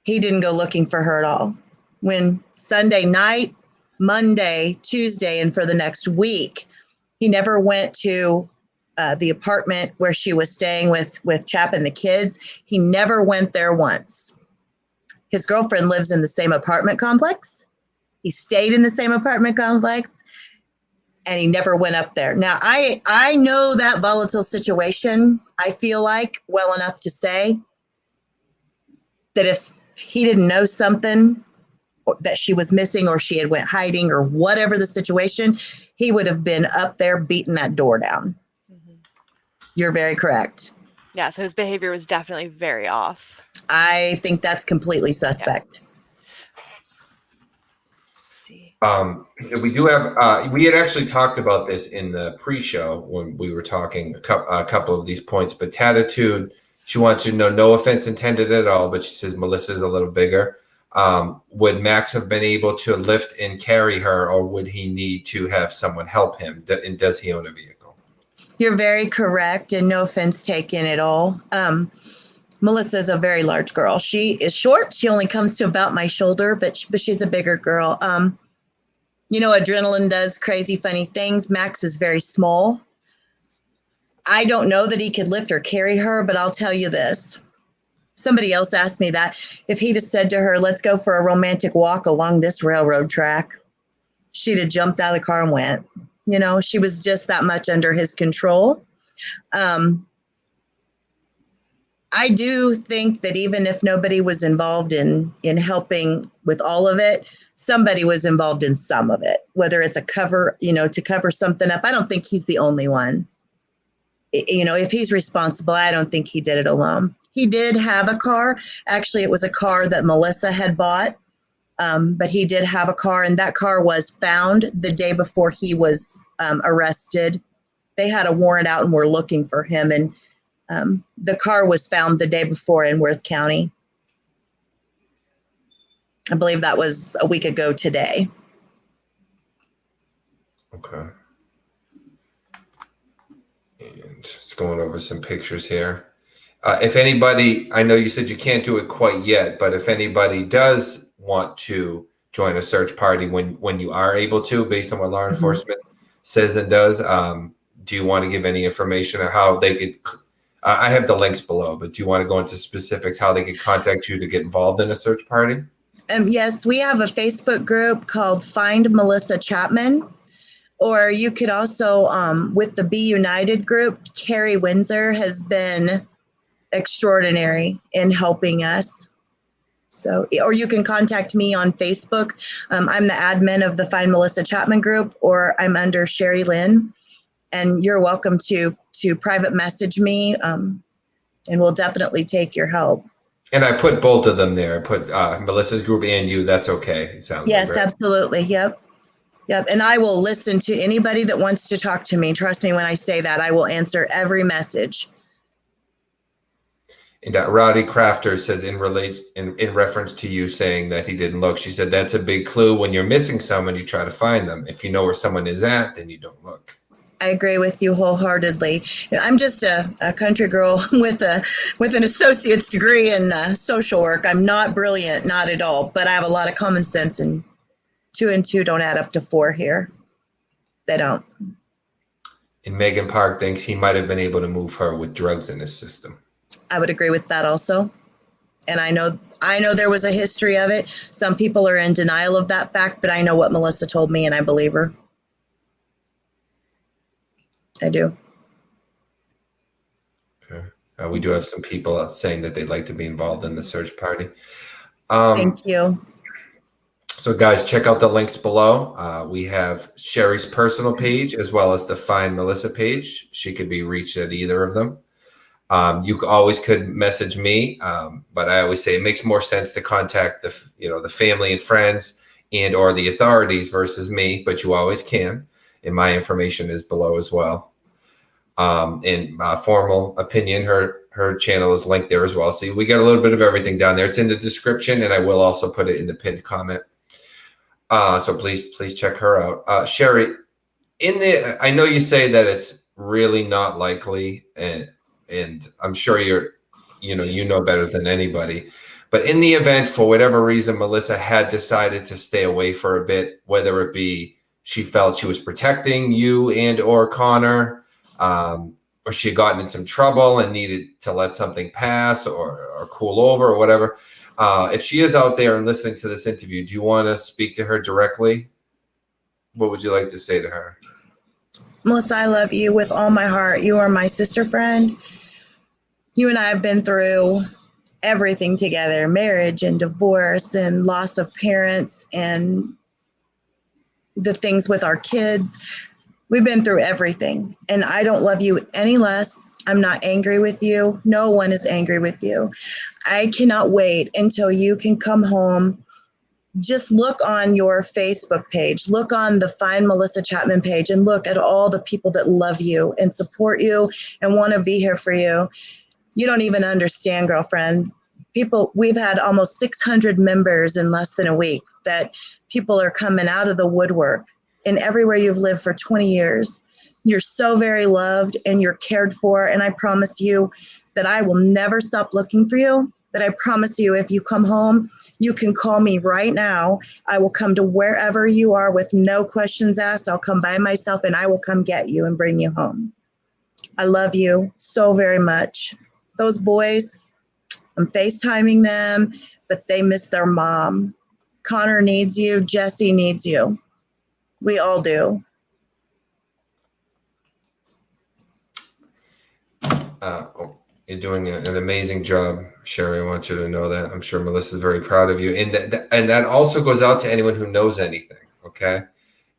Speaker 3: he didn't go looking for her at all. When Sunday night, Monday, Tuesday, and for the next week, he never went to the apartment where she was staying with Chapman and the kids. He never went there once. His girlfriend lives in the same apartment complex. He stayed in the same apartment complex, and he never went up there. Now, I know that volatile situation, I feel like, well enough to say that if he didn't know something that she was missing or she had went hiding or whatever the situation, he would have been up there beating that door down. Mm-hmm. You're very correct.
Speaker 2: Yeah, so his behavior was definitely very off.
Speaker 3: I think that's completely suspect.
Speaker 2: Yeah.
Speaker 1: We do have, we had actually talked about this in the pre-show when we were talking a couple of these points, but Tattitude, she wants you to know, no offense intended at all, but she says Melissa's a little bigger. Would Max have been able to lift and carry her, or would he need to have someone help him? And does he own a vehicle?
Speaker 3: You're very correct, and no offense taken at all. Melissa is a very large girl. She is short. She only comes to about my shoulder, but she's a bigger girl. You know, adrenaline does crazy, funny things. Max is very small. I don't know that he could lift or carry her, but I'll tell you this. Somebody else asked me that. If he'd have said to her, let's go for a romantic walk along this railroad track, she'd have jumped out of the car and went. You know, she was just that much under his control. I do think that even if nobody was involved in helping with all of it, somebody was involved in some of it, whether it's a cover, you know, to cover something up. I don't think he's the only one. You know, if he's responsible, I don't think he did it alone. He did have a car. Actually, it was a car that Melissa had bought, but he did have a car, and that car was found the day before he was arrested. They had a warrant out and were looking for him, and the car was found the day before in Worth County. I believe that was a week ago today.
Speaker 1: Okay. And just going over some pictures here. If anybody, I know you said you can't do it quite yet, but if anybody does want to join a search party when you are able to, based on what law enforcement says and does, do you want to give any information on how they could? I have the links below, but do you want to go into specifics how they could contact you to get involved in a search party?
Speaker 3: Yes, we have a Facebook group called Find Melissa Chapman, or you could also, with the Be United group, Carrie Windsor has been extraordinary in helping us. So, or you can contact me on Facebook. I'm the admin of the Find Melissa Chapman group, or I'm under Sherry Lynn. And you're welcome to private message me, and we'll definitely take your help.
Speaker 1: And I put both of them there. I put Melissa's group and you. That's okay. It sounds
Speaker 3: yes,
Speaker 1: like, right?
Speaker 3: Absolutely. Yep. And I will listen to anybody that wants to talk to me. Trust me when I say that. I will answer every message.
Speaker 1: And Rowdy Crafter says in reference to you saying that he didn't look, she said that's a big clue. When you're missing someone, you try to find them. If you know where someone is at, then you don't look.
Speaker 3: I agree with you wholeheartedly. I'm just a country girl with an associate's degree in social work. I'm not brilliant, not at all, but I have a lot of common sense, and 2 and 2 don't add up to 4 here. They don't.
Speaker 1: And Megan Park thinks he might have been able to move her with drugs in his system.
Speaker 3: I would agree with that also. And I know there was a history of it. Some people are in denial of that fact, but I know what Melissa told me and I believe her. I do.
Speaker 1: Okay. We do have some people saying that they'd like to be involved in the search party.
Speaker 3: Thank you.
Speaker 1: So guys, check out the links below. We have Sherry's personal page as well as the Find Melissa page. She could be reached at either of them. You always could message me, but I always say it makes more sense to contact the family and friends and or the authorities versus me, but you always can. And my information is below as well. In Formal Opinion, her channel is linked there as well. So we got a little bit of everything down there. It's in the description, and I will also put it in the pinned comment. So please check her out. Sherry, I know you say that it's really not likely, and I'm sure you know better than anybody. But in the event, for whatever reason, Melissa had decided to stay away for a bit, whether it be she felt she was protecting you and or Connor, or she had gotten in some trouble and needed to let something pass or cool over or whatever. If she is out there and listening to this interview, do you want to speak to her directly? What would you like to say to her?
Speaker 3: Melissa, I love you with all my heart. You are my sister friend. You and I have been through everything together, marriage and divorce and loss of parents and the things with our kids. We've been through everything, and I don't love you any less. I'm not angry with you. No one is angry with you. I cannot wait until you can come home. Just look on your Facebook page, look on the Find Melissa Chapman page, and look at all the people that love you and support you and want to be here for you. You don't even understand, girlfriend. We've had almost 600 members in less than a week, that people are coming out of the woodwork. And everywhere you've lived for 20 years, you're so very loved and you're cared for. And I promise you that I will never stop looking for you. That I promise you, if you come home, you can call me right now. I will come to wherever you are with no questions asked. I'll come by myself and I will come get you and bring you home. I love you so very much. Those boys, I'm FaceTiming them, but they miss their mom. Connor needs you. Jesse needs you. We all do.
Speaker 1: You're doing an amazing job, Sherry. I want you to know that. I'm sure Melissa's very proud of you. And that also goes out to anyone who knows anything, okay?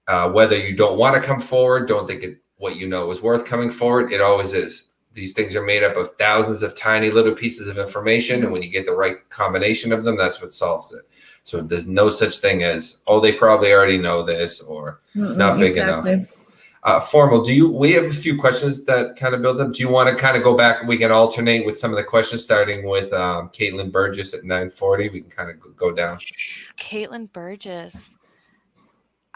Speaker 1: Whether you don't want to come forward, don't think what you know is worth coming forward, it always is. These things are made up of thousands of tiny little pieces of information, and when you get the right combination of them, that's what solves it. So there's no such thing as, oh, they probably already know this, or not big enough. Formal, we have a few questions that kind of build up. Do you want to kind of go back? We can alternate with some of the questions, starting with Caitlin Burgess at 9:40. We can kind of go down.
Speaker 2: Caitlin Burgess.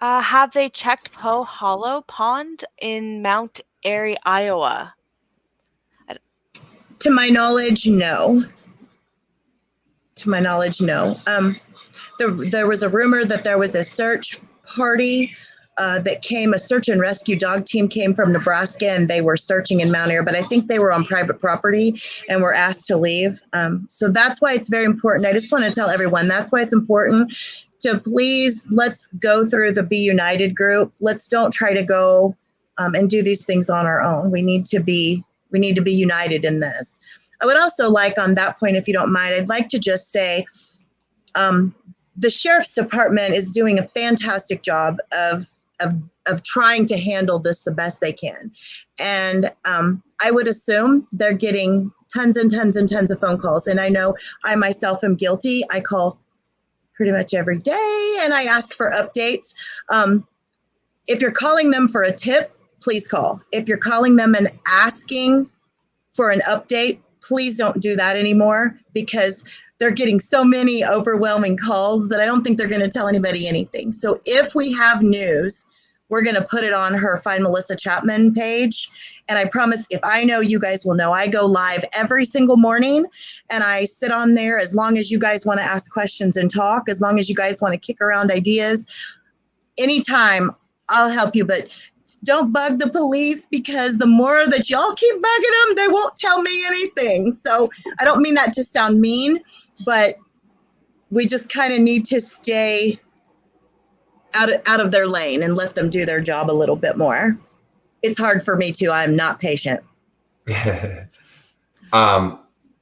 Speaker 2: Have they checked Poe Hollow Pond in Mount Airy, Iowa?
Speaker 3: To my knowledge, no. To my knowledge, no. There was a rumor that there was a search party that came, a search and rescue dog team came from Nebraska, and they were searching in Mount Airy, but I think they were on private property and were asked to leave. So that's why it's very important. I just want to tell everyone, that's why it's important to please, let's go through the Be United group. Let's don't try to go and do these things on our own. We need to be united in this. I would also like, on that point, if you don't mind, I'd like to just say the Sheriff's Department is doing a fantastic job of trying to handle this the best they can. And I would assume they're getting tons and tons and tons of phone calls. And I know I myself am guilty. I call pretty much every day and I ask for updates. If you're calling them for a tip, please call. If you're calling them and asking for an update, please don't do that anymore, because they're getting so many overwhelming calls that I don't think they're going to tell anybody anything. So if we have news, we're going to put it on her Find Melissa Chapman page. And I promise, if I know, you guys will know. I go live every single morning, and I sit on there as long as you guys want to ask questions and talk, as long as you guys want to kick around ideas. Anytime, I'll help you. But don't bug the police, because the more that y'all keep bugging them, they won't tell me anything. So I don't mean that to sound mean, but we just kind of need to stay out of their lane and let them do their job a little bit more. It's hard for me too. I'm not patient.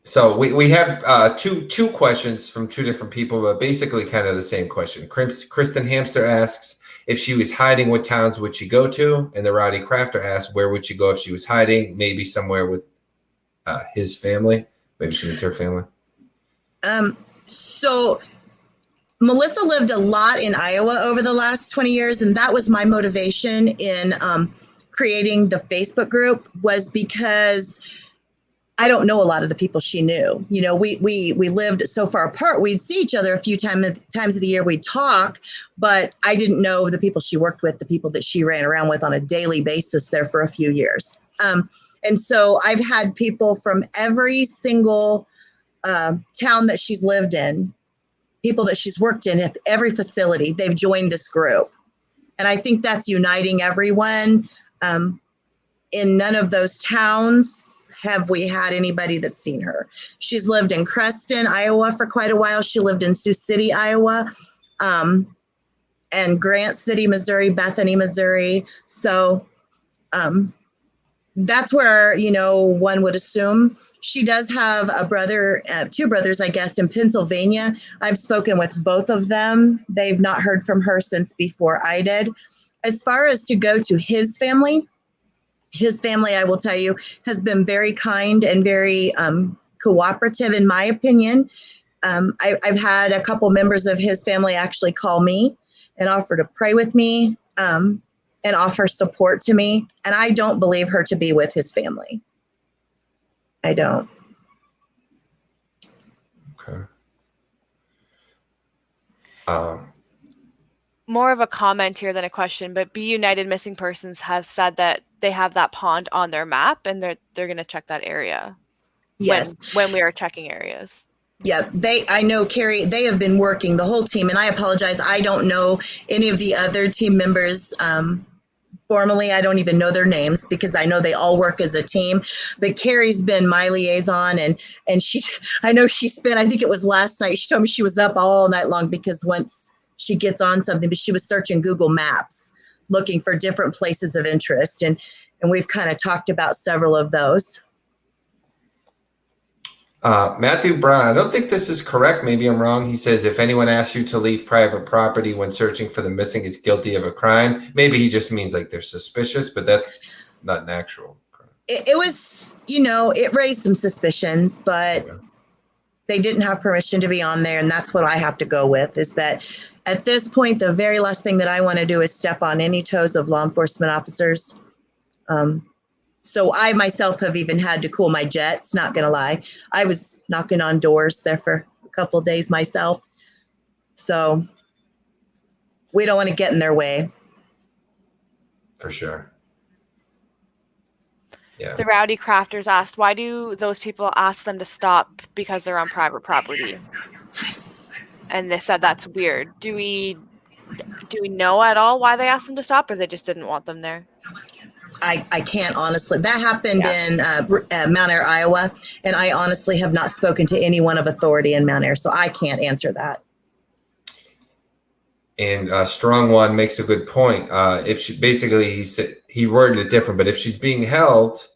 Speaker 1: So we have two questions from two different people, but basically kind of the same question. Kristen Hamster asks, if she was hiding, what towns would she go to? And the Rowdy Crafter asks, where would she go if she was hiding? Maybe somewhere with his family. Maybe she means her family.
Speaker 3: So Melissa lived a lot in Iowa over the last 20 years, and that was my motivation in creating the Facebook group, was because I don't know a lot of the people she knew. You know, we lived so far apart. We'd see each other a few times of the year. We'd talk, but I didn't know the people she worked with, the people that she ran around with on a daily basis there for a few years. And so I've had people from every single town that she's lived in, people that she's worked in at every facility, they've joined this group. And I think that's uniting everyone. In none of those towns have we had anybody that's seen her. She's lived in Creston, Iowa for quite a while. She lived in Sioux City, Iowa, and Grant City, Missouri, Bethany, Missouri. So that's where, you know, one would assume. She does have a brother, two brothers, I guess, in Pennsylvania. I've spoken with both of them. They've not heard from her since before I did. As far as to go to his family, I will tell you, has been very kind and very cooperative, in my opinion. I've had a couple members of his family actually call me and offer to pray with me and offer support to me. And I don't believe her to be with his family. I don't.
Speaker 1: Okay.
Speaker 2: More of a comment here than a question, but Be United Missing Persons has said that they have that pond on their map, and they're going to check that area.
Speaker 3: Yes.
Speaker 2: When we are checking areas.
Speaker 3: Yeah, I know, Carrie, they have been working, the whole team, and I apologize, I don't know any of the other team members formally. I don't even know their names, because I know they all work as a team. But Carrie's been my liaison, and I know she spent, I think it was last night, she told me she was up all night long, because once she gets on something, but she was searching Google Maps, looking for different places of interest, and we've kind of talked about several of those.
Speaker 1: Matthew Brown, I don't think this is correct. Maybe I'm wrong. He says, if anyone asks you to leave private property when searching for the missing is guilty of a crime. Maybe he just means like they're suspicious, but that's not an actual crime.
Speaker 3: It was, you know, it raised some suspicions, but they didn't have permission to be on there. And that's what I have to go with, is that at this point, the very last thing that I want to do is step on any toes of law enforcement officers. So I myself have even had to cool my jets, not going to lie. I was knocking on doors there for a couple of days myself. So we don't want to get in their way.
Speaker 1: For sure. Yeah.
Speaker 2: The Rowdy Crafters asked, why do those people ask them to stop because they're on private property? And they said that's weird. Do we know at all why they asked them to stop, or they just didn't want them there?
Speaker 3: I can't honestly. That happened in Mount Air, Iowa, and I honestly have not spoken to anyone of authority in Mount Air, so I can't answer that.
Speaker 1: And Strong One makes a good point. If she basically he worded it different, but if she's being held,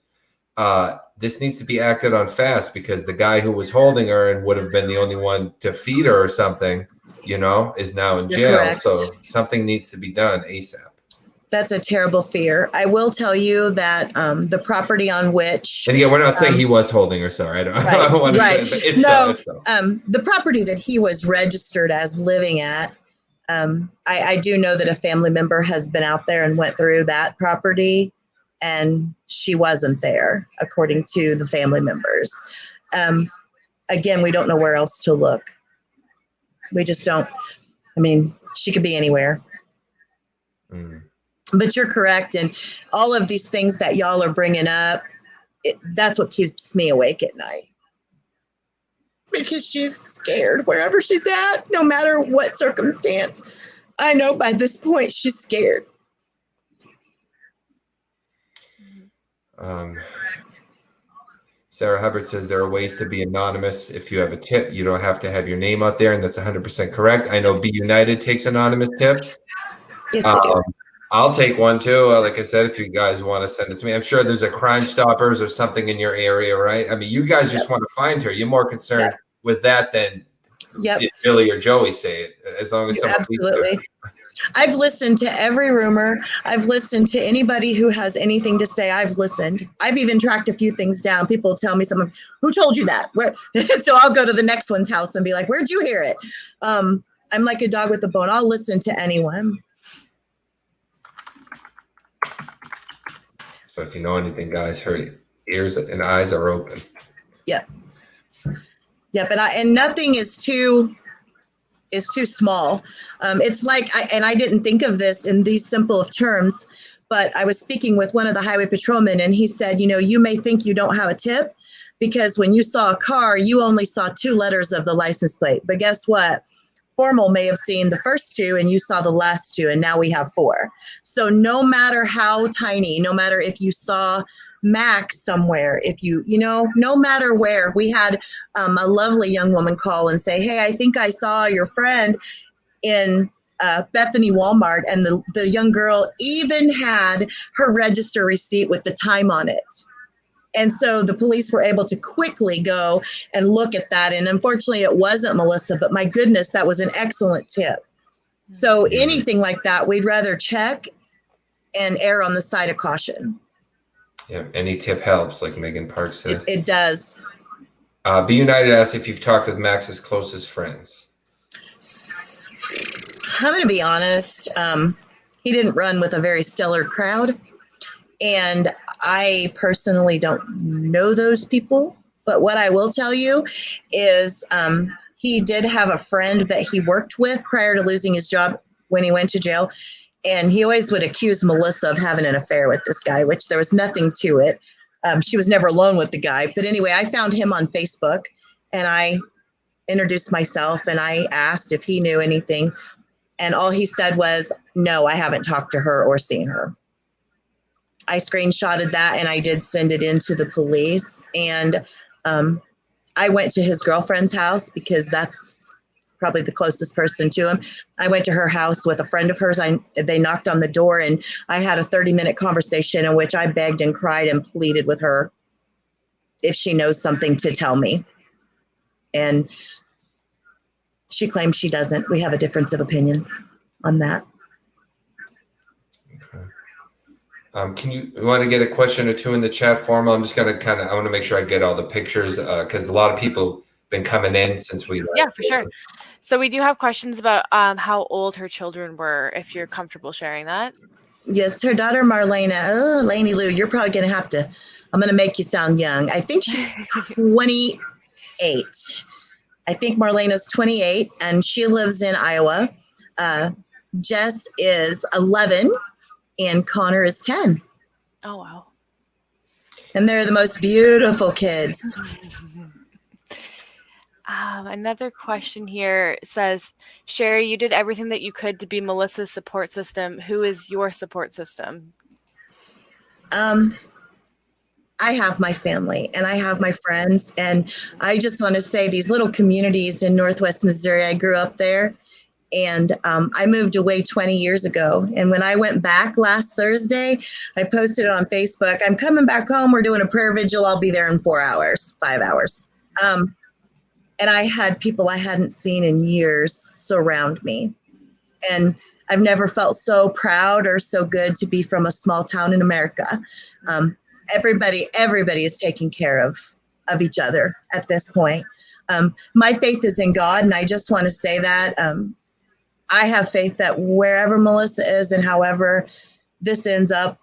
Speaker 1: this needs to be acted on fast, because the guy who was holding her and would have been the only one to feed her or something, you know, is now in jail.
Speaker 3: Correct.
Speaker 1: So something needs to be done ASAP.
Speaker 3: That's a terrible fear. I will tell you that the property on which...
Speaker 1: And again, we're not saying he was holding her, sorry. I don't want to say it, but it's so.
Speaker 3: The property that he was registered as living at, I do know that a family member has been out there and went through that property, and she wasn't there, according to the family members. Again, we don't know where else to look. We just don't. I mean, she could be anywhere.
Speaker 1: Mm.
Speaker 3: But you're correct. And all of these things that y'all are bringing up, that's what keeps me awake at night. Because she's scared wherever she's at, no matter what circumstance. I know by this point she's scared.
Speaker 1: Sarah Hubbard says there are ways to be anonymous. If you have a tip, you don't have to have your name out there, and that's 100% correct. I know Be United takes anonymous tips.
Speaker 3: Yes, they do.
Speaker 1: I'll take one too. Like I said, if you guys want to send it to me, I'm sure there's a Crime Stoppers or something in your area, right? I mean, you guys just want to find her. You're more concerned with that than did Billy or Joey say it. As long as someone
Speaker 3: absolutely. I've listened to every rumor. I've listened to anybody who has anything to say. I've listened. I've even tracked a few things down. People tell me something. Who told you that? Where? So I'll go to the next one's house and be like, "Where'd you hear it?" I'm like a dog with a bone. I'll listen to anyone.
Speaker 1: So if you know anything, guys, her ears and eyes are open.
Speaker 3: Yep. And nothing is too small. It's like, I didn't think of this in these simple of terms, but I was speaking with one of the highway patrolmen, and he said, you may think you don't have a tip because when you saw a car, you only saw 2 letters of the license plate. But guess what? Formal may have seen the first 2 and you saw the last 2, and now we have 4. So no matter how tiny, no matter if you saw Max somewhere, if no matter where. We had a lovely young woman call and say, "Hey, I think I saw your friend in Bethany Walmart," and the young girl even had her register receipt with the time on it. And so the police were able to quickly go and look at that. And unfortunately, it wasn't Melissa, but my goodness, that was an excellent tip. So anything like that, we'd rather check and err on the side of caution.
Speaker 1: Yeah, any tip helps, like Megan Park says.
Speaker 3: It does.
Speaker 1: Be United asks if you've talked with Max's closest friends.
Speaker 3: I'm going to be honest. He didn't run with a very stellar crowd. And I personally don't know those people. But what I will tell you is he did have a friend that he worked with prior to losing his job when he went to jail. And he always would accuse Melissa of having an affair with this guy, which there was nothing to it. She was never alone with the guy. But anyway, I found him on Facebook, and I introduced myself, and I asked if he knew anything. And all he said was, "No, I haven't talked to her or seen her." I screenshotted that, and I did send it in to the police. And I went to his girlfriend's house because that's probably the closest person to him. I went to her house with a friend of hers. They knocked on the door, and I had a 30-minute conversation in which I begged and cried and pleaded with her if she knows something to tell me. And she claims she doesn't. We have a difference of opinion on that.
Speaker 1: Okay. Can you want to get a question or two in the chat form? I'm just going to I want to make sure I get all the pictures because a lot of people been coming in since we left.
Speaker 2: Yeah, for sure. So we do have questions about how old her children were, if you're comfortable sharing that.
Speaker 3: Yes, her daughter Marlena. Oh, Lainey Lou, you're probably going to have to, I'm going to make you sound young. I think she's 28. I think Marlena's 28, and she lives in Iowa. Jess is 11, and Connor is 10.
Speaker 2: Oh, wow.
Speaker 3: And they're the most beautiful kids.
Speaker 2: Another question here says, Sherry, you did everything that you could to be Melissa's support system. Who is your support system?
Speaker 3: I have my family and I have my friends. And I just want to say these little communities in Northwest Missouri, I grew up there. And I moved away 20 years ago. And when I went back last Thursday, I posted it on Facebook. I'm coming back home. We're doing a prayer vigil. I'll be there in 5 hours. And I had people I hadn't seen in years surround me. And I've never felt so proud or so good to be from a small town in America. Everybody is taking care of each other at this point. My faith is in God, and I just want to say that I have faith that wherever Melissa is and however this ends up,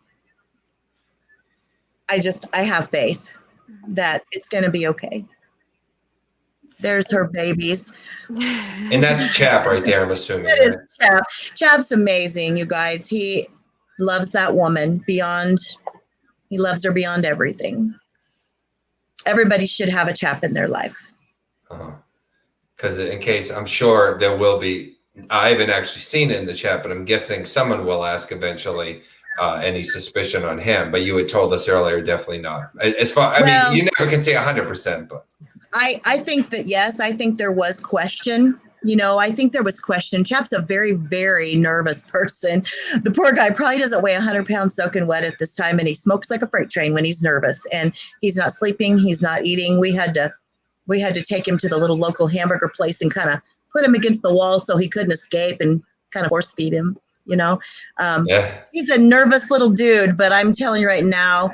Speaker 3: I have faith that it's going to be okay. There's her babies.
Speaker 1: And that's Chap right there, I'm assuming.
Speaker 3: That is Chap. Chap's amazing, you guys. He loves that woman beyond, he loves her beyond everything. Everybody should have a Chap in their life.
Speaker 1: Because in case, I'm sure there will be, I haven't actually seen it in the chat, but I'm guessing someone will ask eventually any suspicion on him. But you had told us earlier, definitely not. As far, I mean, you never can say 100%, but.
Speaker 3: I think that, yes, I think there was question. You know, I think there was question. Chap's a very, very nervous person. The poor guy probably doesn't weigh 100 pounds soaking wet at this time, and he smokes like a freight train when he's nervous. And he's not sleeping. He's not eating. We had to take him to the little local hamburger place and kind of put him against the wall so he couldn't escape and kind of force feed him, you know. He's a nervous little dude, but I'm telling you right now,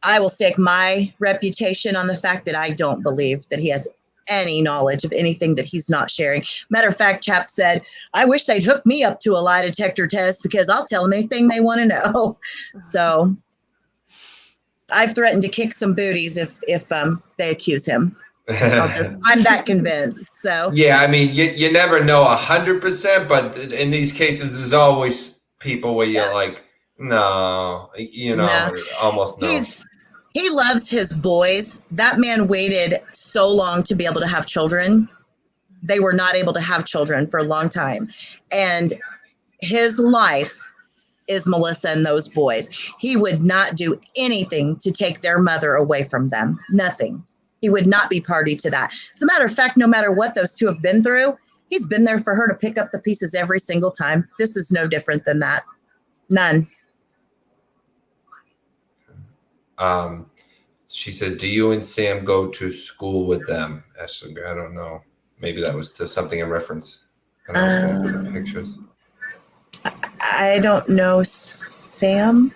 Speaker 3: I will stake my reputation on the fact that I don't believe that he has any knowledge of anything that he's not sharing. Matter of fact, Chap said, I wish they'd hook me up to a lie detector test because I'll tell them anything they want to know. So I've threatened to kick some booties if they accuse him. I'm that convinced. So
Speaker 1: yeah, I mean, you never know 100%, but in these cases, there's always people where you're like, no, you know, almost no.
Speaker 3: He loves his boys. That man waited so long to be able to have children. They were not able to have children for a long time. And his life is Melissa and those boys. He would not do anything to take their mother away from them. Nothing. He would not be party to that. As a matter of fact, no matter what those two have been through, he's been there for her to pick up the pieces every single time. This is no different than that. None.
Speaker 1: She says, do you and Sam go to school with them? Ashley, I don't know. Maybe that was to something in reference. And I was going through the pictures.
Speaker 3: I don't know, Sam.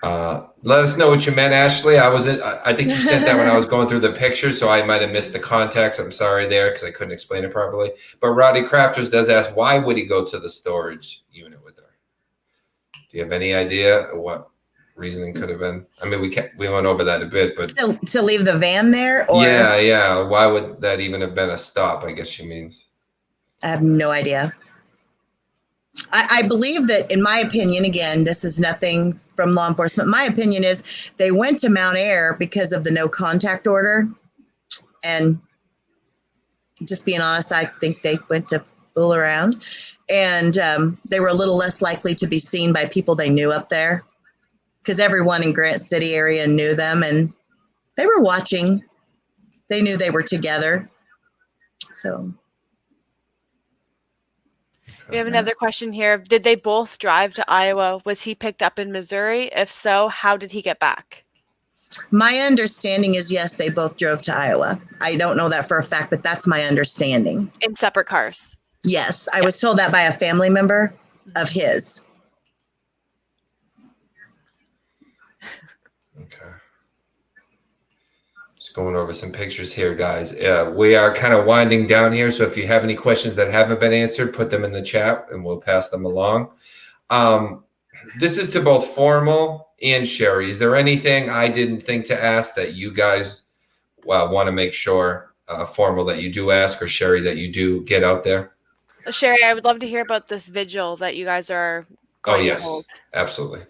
Speaker 1: Let us know what you meant, Ashley. I think you sent that when I was going through the pictures, so I might have missed the context. I'm sorry there because I couldn't explain it properly. But Rowdy Crafters does ask, why would he go to the storage unit with her? Do you have any idea what reasoning could have been? I mean, we went over that a bit, but
Speaker 3: to leave the van there, or
Speaker 1: yeah. Why would that even have been a stop? I guess she means.
Speaker 3: I have no idea. I believe that, in my opinion, again, this is nothing from law enforcement. My opinion is they went to Mount Air because of the no contact order. And just being honest, I think they went to fool around. And they were a little less likely to be seen by people they knew up there because everyone in Grant City area knew them and they were watching. They knew they were together. So.
Speaker 2: We have another question here. Did they both drive to Iowa? Was he picked up in Missouri? If so, how did he get back?
Speaker 3: My understanding is, yes, they both drove to Iowa. I don't know that for a fact, but that's my understanding.
Speaker 2: In separate cars?
Speaker 3: Yes. I was told that by a family member of his.
Speaker 1: Okay. Just going over some pictures here, guys. We are kind of winding down here, so if you have any questions that haven't been answered, put them in the chat and we'll pass them along. This is to both Formal and Sherry. Is there anything I didn't think to ask that you guys want to make sure, Formal, that you do ask, or Sherry, that you do get out there?
Speaker 2: Sherry, I would love to hear about this vigil that you guys are going to hold.
Speaker 1: Absolutely.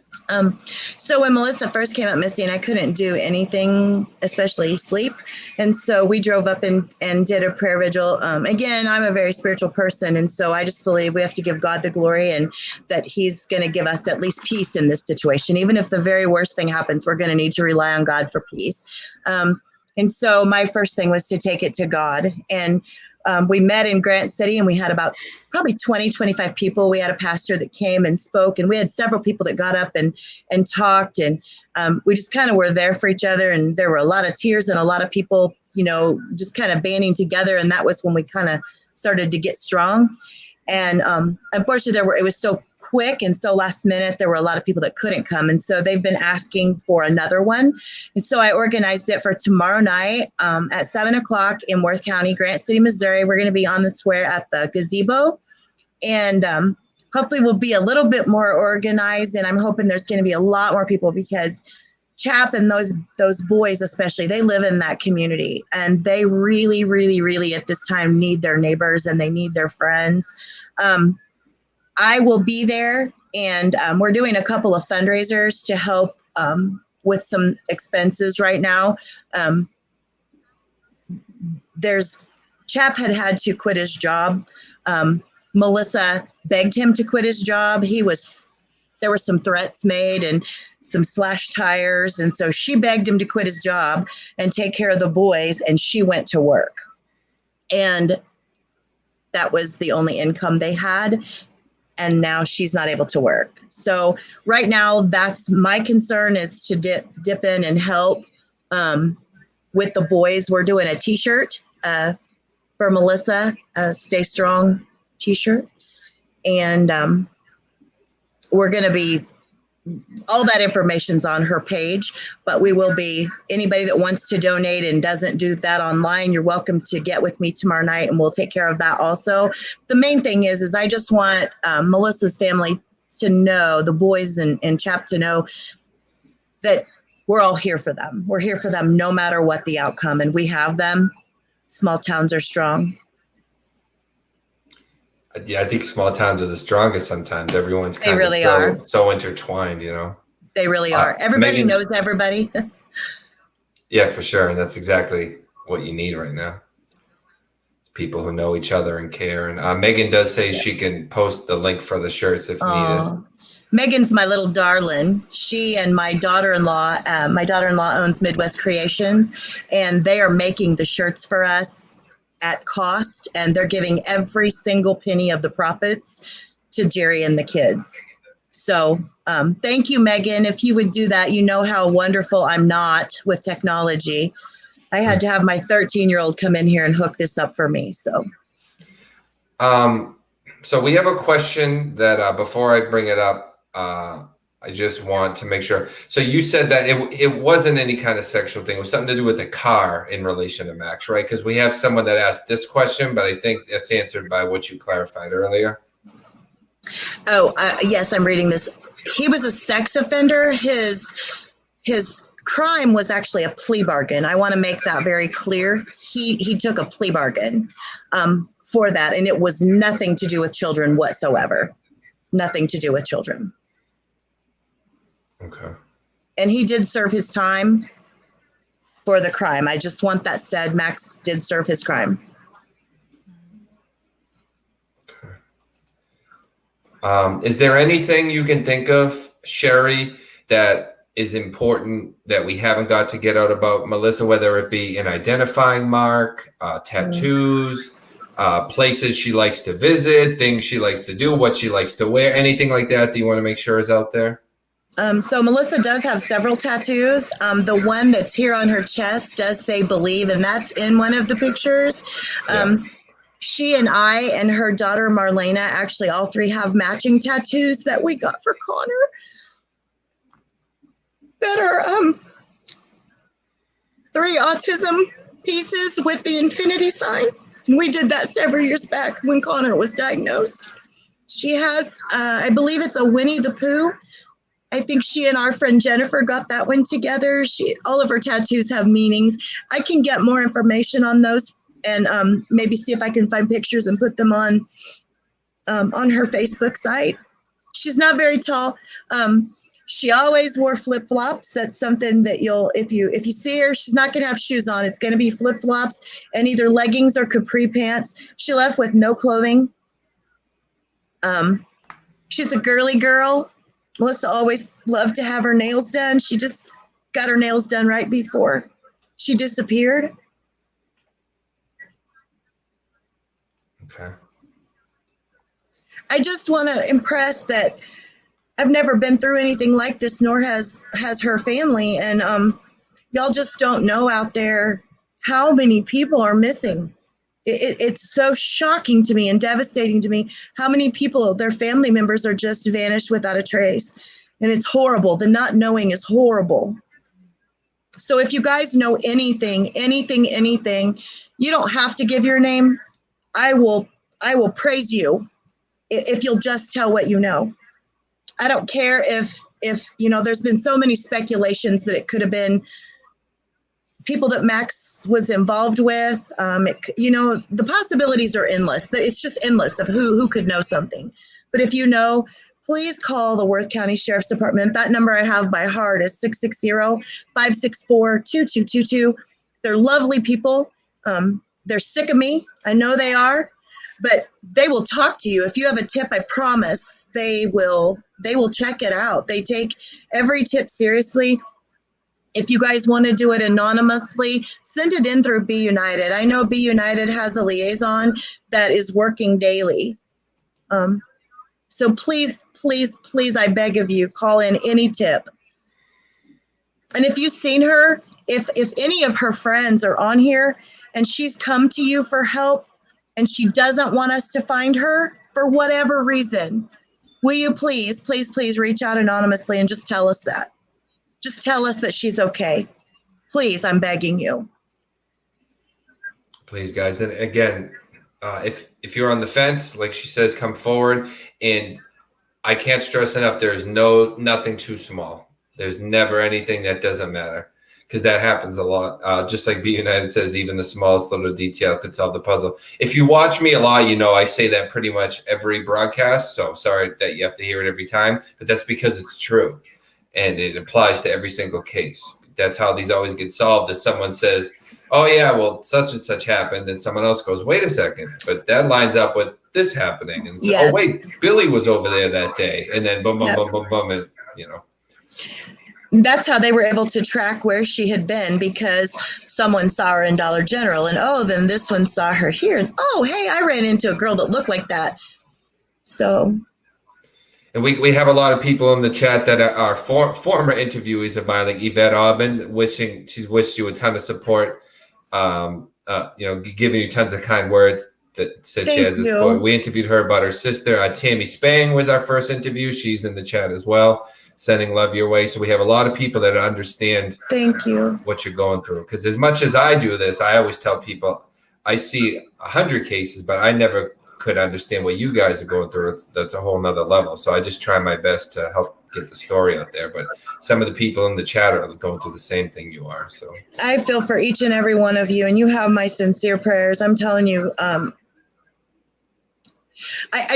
Speaker 3: So when Melissa first came up missing, I couldn't do anything, especially sleep. And so we drove up and did a prayer vigil. Again, I'm a very spiritual person. And so I just believe we have to give God the glory and that he's going to give us at least peace in this situation. Even if the very worst thing happens, we're going to need to rely on God for peace. And so my first thing was to take it to God. And we met in Grant City and we had about probably 20, 25 people. We had a pastor that came and spoke, and we had several people that got up and talked. And we just kind of were there for each other. And there were a lot of tears and a lot of people, you know, just kind of banding together. And that was when we kind of started to get strong. And unfortunately, it was so quick and so last minute, there were a lot of people that couldn't come. And so they've been asking for another one. And so I organized it for tomorrow night at 7:00 in Worth County, Grant City, Missouri. We're going to be on the square at the gazebo. And hopefully we'll be a little bit more organized. And I'm hoping there's going to be a lot more people because Chap and those boys especially, they live in that community, and they really, really, really at this time need their neighbors and they need their friends. I will be there, and we're doing a couple of fundraisers to help with some expenses right now. Chap had to quit his job. Melissa begged him to quit his job. There were some threats made and some slashed tires. And so she begged him to quit his job and take care of the boys. And she went to work. And that was the only income they had. And now she's not able to work. So right now, that's my concern, is to dip in and help with the boys. We're doing a t-shirt for Melissa, a Stay Strong t-shirt. And we're going to be, all that information's on her page, but we will be, anybody that wants to donate and doesn't do that online, you're welcome to get with me tomorrow night and we'll take care of that also. The main thing is I just want Melissa's family to know, the boys and Chap to know that we're all here for them. We're here for them no matter what the outcome, and we have them. Small towns are strong.
Speaker 1: Yeah, I think small towns are the strongest sometimes. Everyone's
Speaker 3: They really are
Speaker 1: so intertwined, you know.
Speaker 3: They really are. Everybody knows everybody.
Speaker 1: Yeah, for sure. And that's exactly what you need right now. People who know each other and care. And Megan does say she can post the link for the shirts if needed.
Speaker 3: Megan's my little darling. She and my daughter-in-law owns Midwest Creations, and they are making the shirts for us at cost, and they're giving every single penny of the profits to Jerry and the kids. So thank you, Megan. If you would do that, you know how wonderful I'm not with technology. I had to have my 13-year-old come in here and hook this up for me. So
Speaker 1: we have a question that before I bring it up, I just want to make sure. So you said that it wasn't any kind of sexual thing. It was something to do with the car in relation to Max, right? Because we have someone that asked this question, but I think that's answered by what you clarified earlier.
Speaker 3: Oh, yes, I'm reading this. He was a sex offender. His crime was actually a plea bargain. I want to make that very clear. He took a plea bargain for that, and it was nothing to do with children whatsoever. Nothing to do with children.
Speaker 1: Okay.
Speaker 3: And he did serve his time for the crime. I just want that said. Max did serve his crime.
Speaker 1: Okay. Is there anything you can think of, Sherry, that is important that we haven't got to get out about Melissa, whether it be an identifying mark, tattoos, places she likes to visit, things she likes to do, what she likes to wear, anything like that you want to make sure is out there?
Speaker 3: So Melissa does have several tattoos. The one that's here on her chest does say believe, and that's in one of the pictures. She and I and her daughter Marlena, actually all three have matching tattoos that we got for Connor that are 3 autism pieces with the infinity sign. And we did that several years back when Connor was diagnosed. She has, I believe it's a Winnie the Pooh. I think she and our friend Jennifer got that one together. All of her tattoos have meanings. I can get more information on those and maybe see if I can find pictures and put them on her Facebook site. She's not very tall. She always wore flip-flops. That's something that if you see her, she's not going to have shoes on. It's going to be flip-flops and either leggings or capri pants. She left with no clothing. She's a girly girl. Melissa always loved to have her nails done. She just got her nails done right before she disappeared.
Speaker 1: Okay.
Speaker 3: I just want to impress that I've never been through anything like this, nor has her family. And y'all just don't know out there how many people are missing. It's so shocking to me and devastating to me how many people, their family members are just vanished without a trace. And it's horrible. The not knowing is horrible. So if you guys know anything, you don't have to give your name. I will praise you if you'll just tell what you know. I don't care if there's been so many speculations that it could have been people that Max was involved with. The possibilities are endless. It's just endless of who could know something. But if you know, please call the Worth County Sheriff's Department. That number I have by heart is 660-564-2222. They're lovely people. They're sick of me. I know they are, but they will talk to you. If you have a tip, I promise they will check it out. They take every tip seriously. If you guys want to do it anonymously, send it in through Be United. I know Be United has a liaison that is working daily. So please, please, please, I beg of you, call in any tip. And if you've seen her, if any of her friends are on here and she's come to you for help and she doesn't want us to find her for whatever reason, will you please, please, please reach out anonymously and just tell us that. Just tell us that she's okay. Please, I'm begging you.
Speaker 1: Please, guys. And again, if you're on the fence, like she says, come forward. And I can't stress enough, there is nothing too small. There's never anything that doesn't matter, because that happens a lot. Just like Be United says, even the smallest little detail could solve the puzzle. If you watch me a lot, I say that pretty much every broadcast. So sorry that you have to hear it every time, but that's because it's true. And it applies to every single case. That's how these always get solved. If someone says, oh, yeah, well, such and such happened, then someone else goes, wait a second, but that lines up with this happening. And so,
Speaker 3: yes.
Speaker 1: Oh, wait, Billy was over there that day. And then boom, boom, boom, boom, boom, and,
Speaker 3: That's how they were able to track where she had been, because someone saw her in Dollar General. And, then this one saw her here. And, hey, I ran into a girl that looked like that. So...
Speaker 1: And we have a lot of people in the chat that are former interviewees of mine, like Yvette Aubin, she's wished you a ton of support, giving you tons of kind words that said she had this boy. We interviewed her about her sister. Tammy Spang was our first interview. She's in the chat as well, sending love your way. So we have a lot of people that understand
Speaker 3: Thank you.
Speaker 1: what you're going through. Because as much as I do this, I always tell people I see 100 cases, but I never could understand what you guys are going through. That's a whole nother level. So I just try my best to help get the story out there. But some of the people in the chat are going through the same thing you are. So
Speaker 3: I feel for each and every one of you, and you have my sincere prayers. I'm telling you, I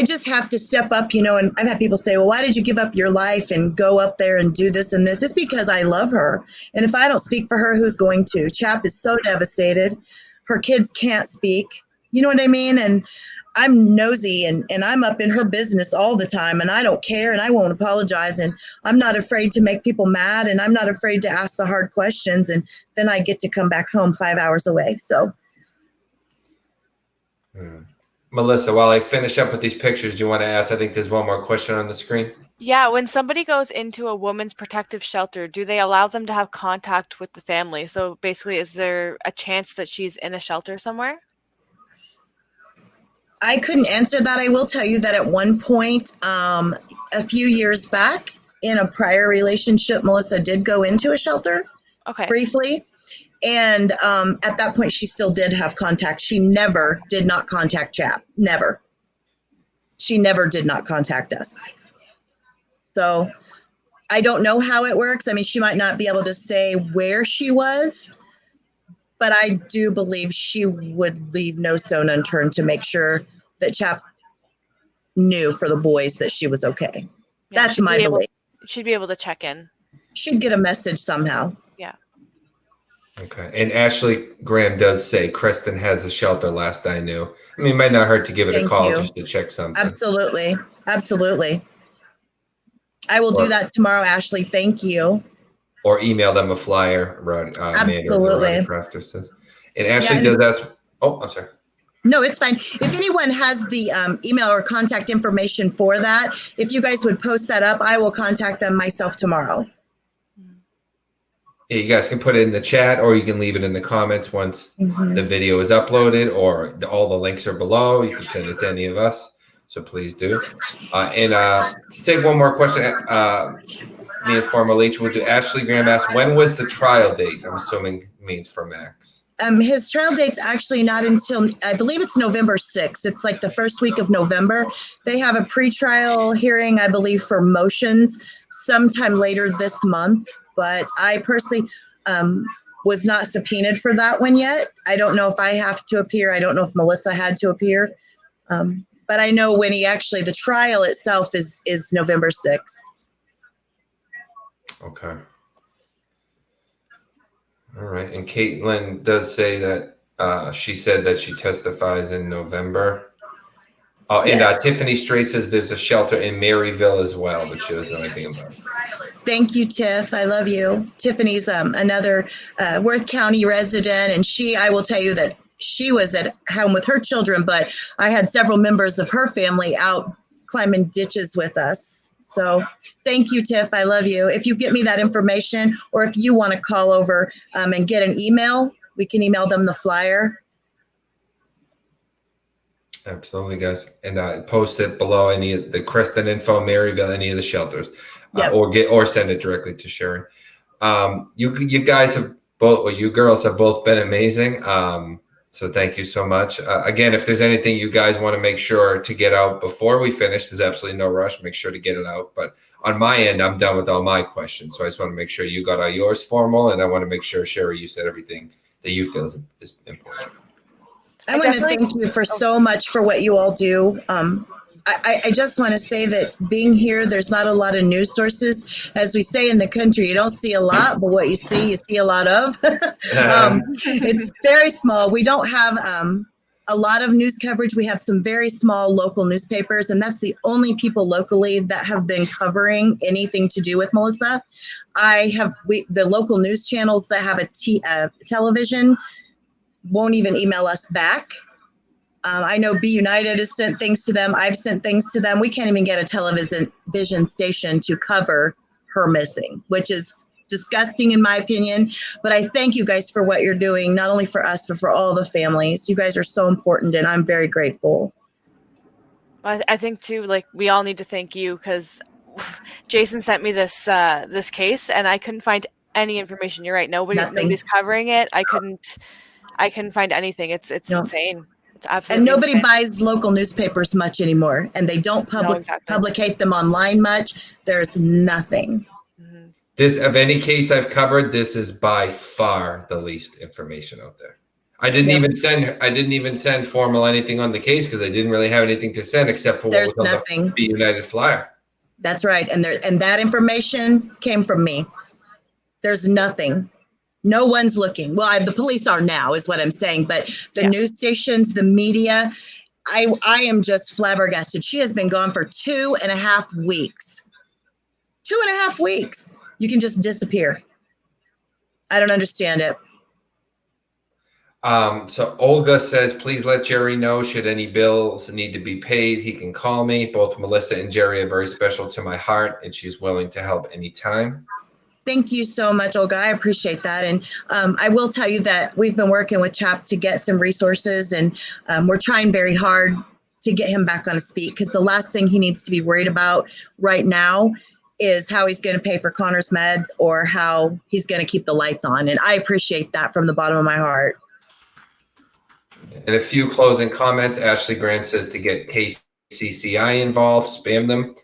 Speaker 3: just have to step up, and I've had people say, well, why did you give up your life and go up there and do this and this? It's because I love her. And if I don't speak for her, who's going to? Chap is so devastated. Her kids can't speak. You know what I mean? And I'm nosy and I'm up in her business all the time, and I don't care, and I won't apologize, and I'm not afraid to make people mad, and I'm not afraid to ask the hard questions, and then I get to come back home 5 hours away. So
Speaker 1: Melissa, while I finish up with these pictures, do you want to ask? I think there's one more question on the screen.
Speaker 2: Yeah, when somebody goes into a woman's protective shelter, do they allow them to have contact with the family? So basically, is there a chance that she's in a shelter somewhere?
Speaker 3: I couldn't answer that. I will tell you that at one point, a few years back, in a prior relationship, Melissa did go into a shelter briefly. And at that point, she still did have contact. She never did not contact Chap. Never. She never did not contact us. So I don't know how it works. I mean, she might not be able to say where she was, but I do believe she would leave no stone unturned to make sure that Chap knew for the boys that she was okay.
Speaker 2: Yeah,
Speaker 3: that's my belief.
Speaker 2: She'd be able to check in.
Speaker 3: She'd get a message somehow.
Speaker 2: Yeah.
Speaker 1: Okay. And Ashley Graham does say Creston has a shelter, last I knew. I mean, it might not hurt to give it a call just to check something.
Speaker 3: Absolutely. Absolutely. I will do that tomorrow, Ashley. Thank you.
Speaker 1: Or email them a flyer.
Speaker 3: Absolutely.
Speaker 1: And Ashley does ask. Oh, I'm sorry.
Speaker 3: No, it's fine. If anyone has the email or contact information for that, if you guys would post that up, I will contact them myself tomorrow.
Speaker 1: Yeah, you guys can put it in the chat, or you can leave it in the comments once the video is uploaded, or all the links are below. You can send it to any of us. So please do. And take one more question. Me and former Leach will do. Ashley Graham asked, when was the trial date? I'm assuming means for Max.
Speaker 3: His trial date's actually not until, I believe it's November 6th. It's like the first week of November. They have a pretrial hearing, I believe, for motions sometime later this month. But I personally was not subpoenaed for that one yet. I don't know if I have to appear. I don't know if Melissa had to appear. But I know when the trial itself is November 6th.
Speaker 1: Okay. All right. And Caitlin does say that she said that she testifies in November. Oh, and
Speaker 3: Yes.
Speaker 1: Tiffany Strait says there's a shelter in Maryville as well, but she doesn't know anything about it.
Speaker 3: Thank you, Tiff. I love you. Tiffany's another Worth County resident, and I will tell you that she was at home with her children, but I had several members of her family out climbing ditches with us. So thank you, Tiff. I love you. If you get me that information, or if you want to call over and get an email, we can email them the flyer.
Speaker 1: Absolutely, guys. And post it below any of the Creston info, Maryville, any of the shelters,
Speaker 3: Yep.
Speaker 1: or send it directly to Sharon. You guys have both, or you girls have both been amazing. So thank you so much. Again, if there's anything you guys want to make sure to get out before we finish, there's absolutely no rush. Make sure to get it out. But on my end, I'm done with all my questions. So I just want to make sure you got all yours formal, and I want to make sure, Sherry, you said everything that you feel is important.
Speaker 3: I want to thank you for so much for what you all do. I just want to say that being here, there's not a lot of news sources. As we say in the country, you don't see a lot, but what you see a lot of. It's very small. We don't have a lot of news coverage. We have some very small local newspapers, and that's the only people locally that have been covering anything to do with Melissa. The local news channels that have a television won't even email us back. I know Be United has sent things to them. I've sent things to them. We can't even get a television station to cover her missing, which is disgusting in my opinion. But I thank you guys for what you're doing, not only for us, but for all the families. You guys are so important, and I'm very grateful.
Speaker 2: I think too, like, we all need to thank you, because Jason sent me this case, and I couldn't find any information. You're right. Nobody's covering it. I couldn't find anything. It's insane. It's absolutely
Speaker 3: and nobody
Speaker 2: insane.
Speaker 3: buys local newspapers much anymore, and they don't publicate them online much. There's nothing.
Speaker 2: Mm-hmm.
Speaker 1: This, of any case I've covered, this is by far the least information out there. I didn't even send formal anything on the case because I didn't really have anything to send except for what was on the Be United flyer.
Speaker 3: That's right, and that information came from me. There's nothing. No one's looking. Well, the police are now, is what I'm saying. But the news stations, the media, I am just flabbergasted. She has been gone for 2.5 weeks. 2.5 weeks. You can just disappear. I don't understand it.
Speaker 1: So Olga says, please let Jerry know should any bills need to be paid. He can call me. Both Melissa and Jerry are very special to my heart, and she's willing to help anytime.
Speaker 3: Thank you so much, Olga. I appreciate that. And I will tell you that we've been working with Chap to get some resources, and we're trying very hard to get him back on his feet, because the last thing he needs to be worried about right now is how he's going to pay for Connor's meds or how he's going to keep the lights on. And I appreciate that from the bottom of my heart.
Speaker 1: And a few closing comments. Ashley Grant says to get KCCI involved, spam them.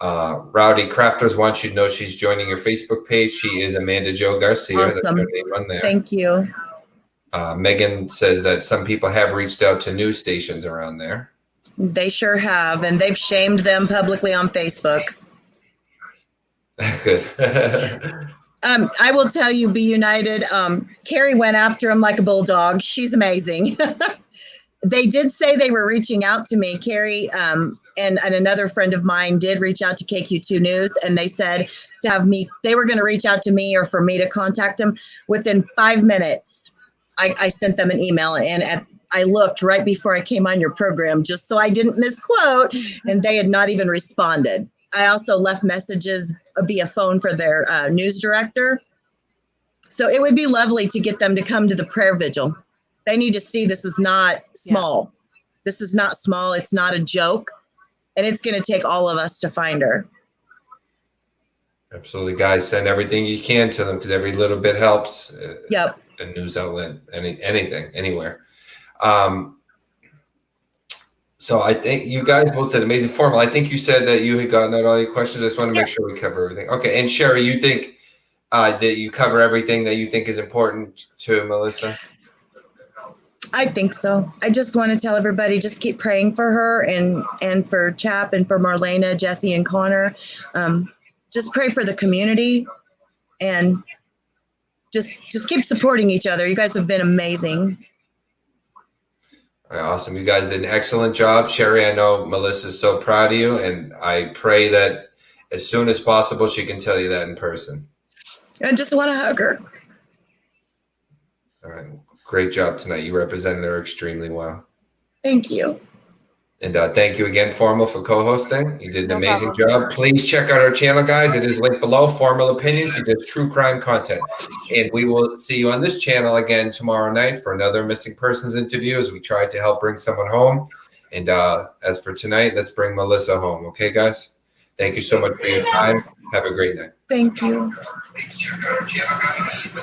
Speaker 1: Rowdy Crafters wants you to know she's joining your Facebook page. She is Amanda Jo Garcia.
Speaker 3: Awesome.
Speaker 1: That's her name on there.
Speaker 3: Thank you.
Speaker 1: Megan says that some people have reached out to news stations around there.
Speaker 3: They sure have, and they've shamed them publicly on Facebook.
Speaker 1: Good.
Speaker 3: I will tell you, Be United, Carrie went after him like a bulldog. She's amazing. They did say they were reaching out to me. Carrie and another friend of mine did reach out to KQ2 News, and they said they were going to reach out to me or for me to contact them. Within 5 minutes, I sent them an email, and I looked right before I came on your program just so I didn't misquote, and they had not even responded. I also left messages via phone for their news director. So it would be lovely to get them to come to the prayer vigil. They need to see this is not small. Yeah. This is not small. It's not a joke. And it's going to take all of us to find her.
Speaker 1: Absolutely, guys. Send everything you can to them, because every little bit helps.
Speaker 3: Yep.
Speaker 1: a news outlet, anything, anywhere. So I think you guys both did amazing formal. I think you said that you had gotten out all your questions. I just want to make sure we cover everything. Okay. And Sherry, you think that you cover everything that you think is important to Melissa?
Speaker 3: I think so. I just want to tell everybody, just keep praying for her and for Chap and for Marlena, Jesse, and Connor. Just pray for the community and just keep supporting each other. You guys have been amazing.
Speaker 1: All right, awesome. You guys did an excellent job. Sherry, I know Melissa's so proud of you, and I pray that as soon as possible she can tell you that in person.
Speaker 3: I just want to hug her.
Speaker 1: All right. Great job tonight. You represented her extremely well.
Speaker 3: Thank you.
Speaker 1: And thank you again, Formal, for co-hosting. You did an amazing
Speaker 2: problem.
Speaker 1: job. Please check out our channel, guys. It is linked below, Formal Opinion. She does true crime content. And we will see you on this channel again tomorrow night for another missing persons interview as we try to help bring someone home. And as for tonight, let's bring Melissa home. Okay, guys? Thank you so much for your time. Have a great night.
Speaker 3: Thank you.
Speaker 1: Please check out our channel, guys.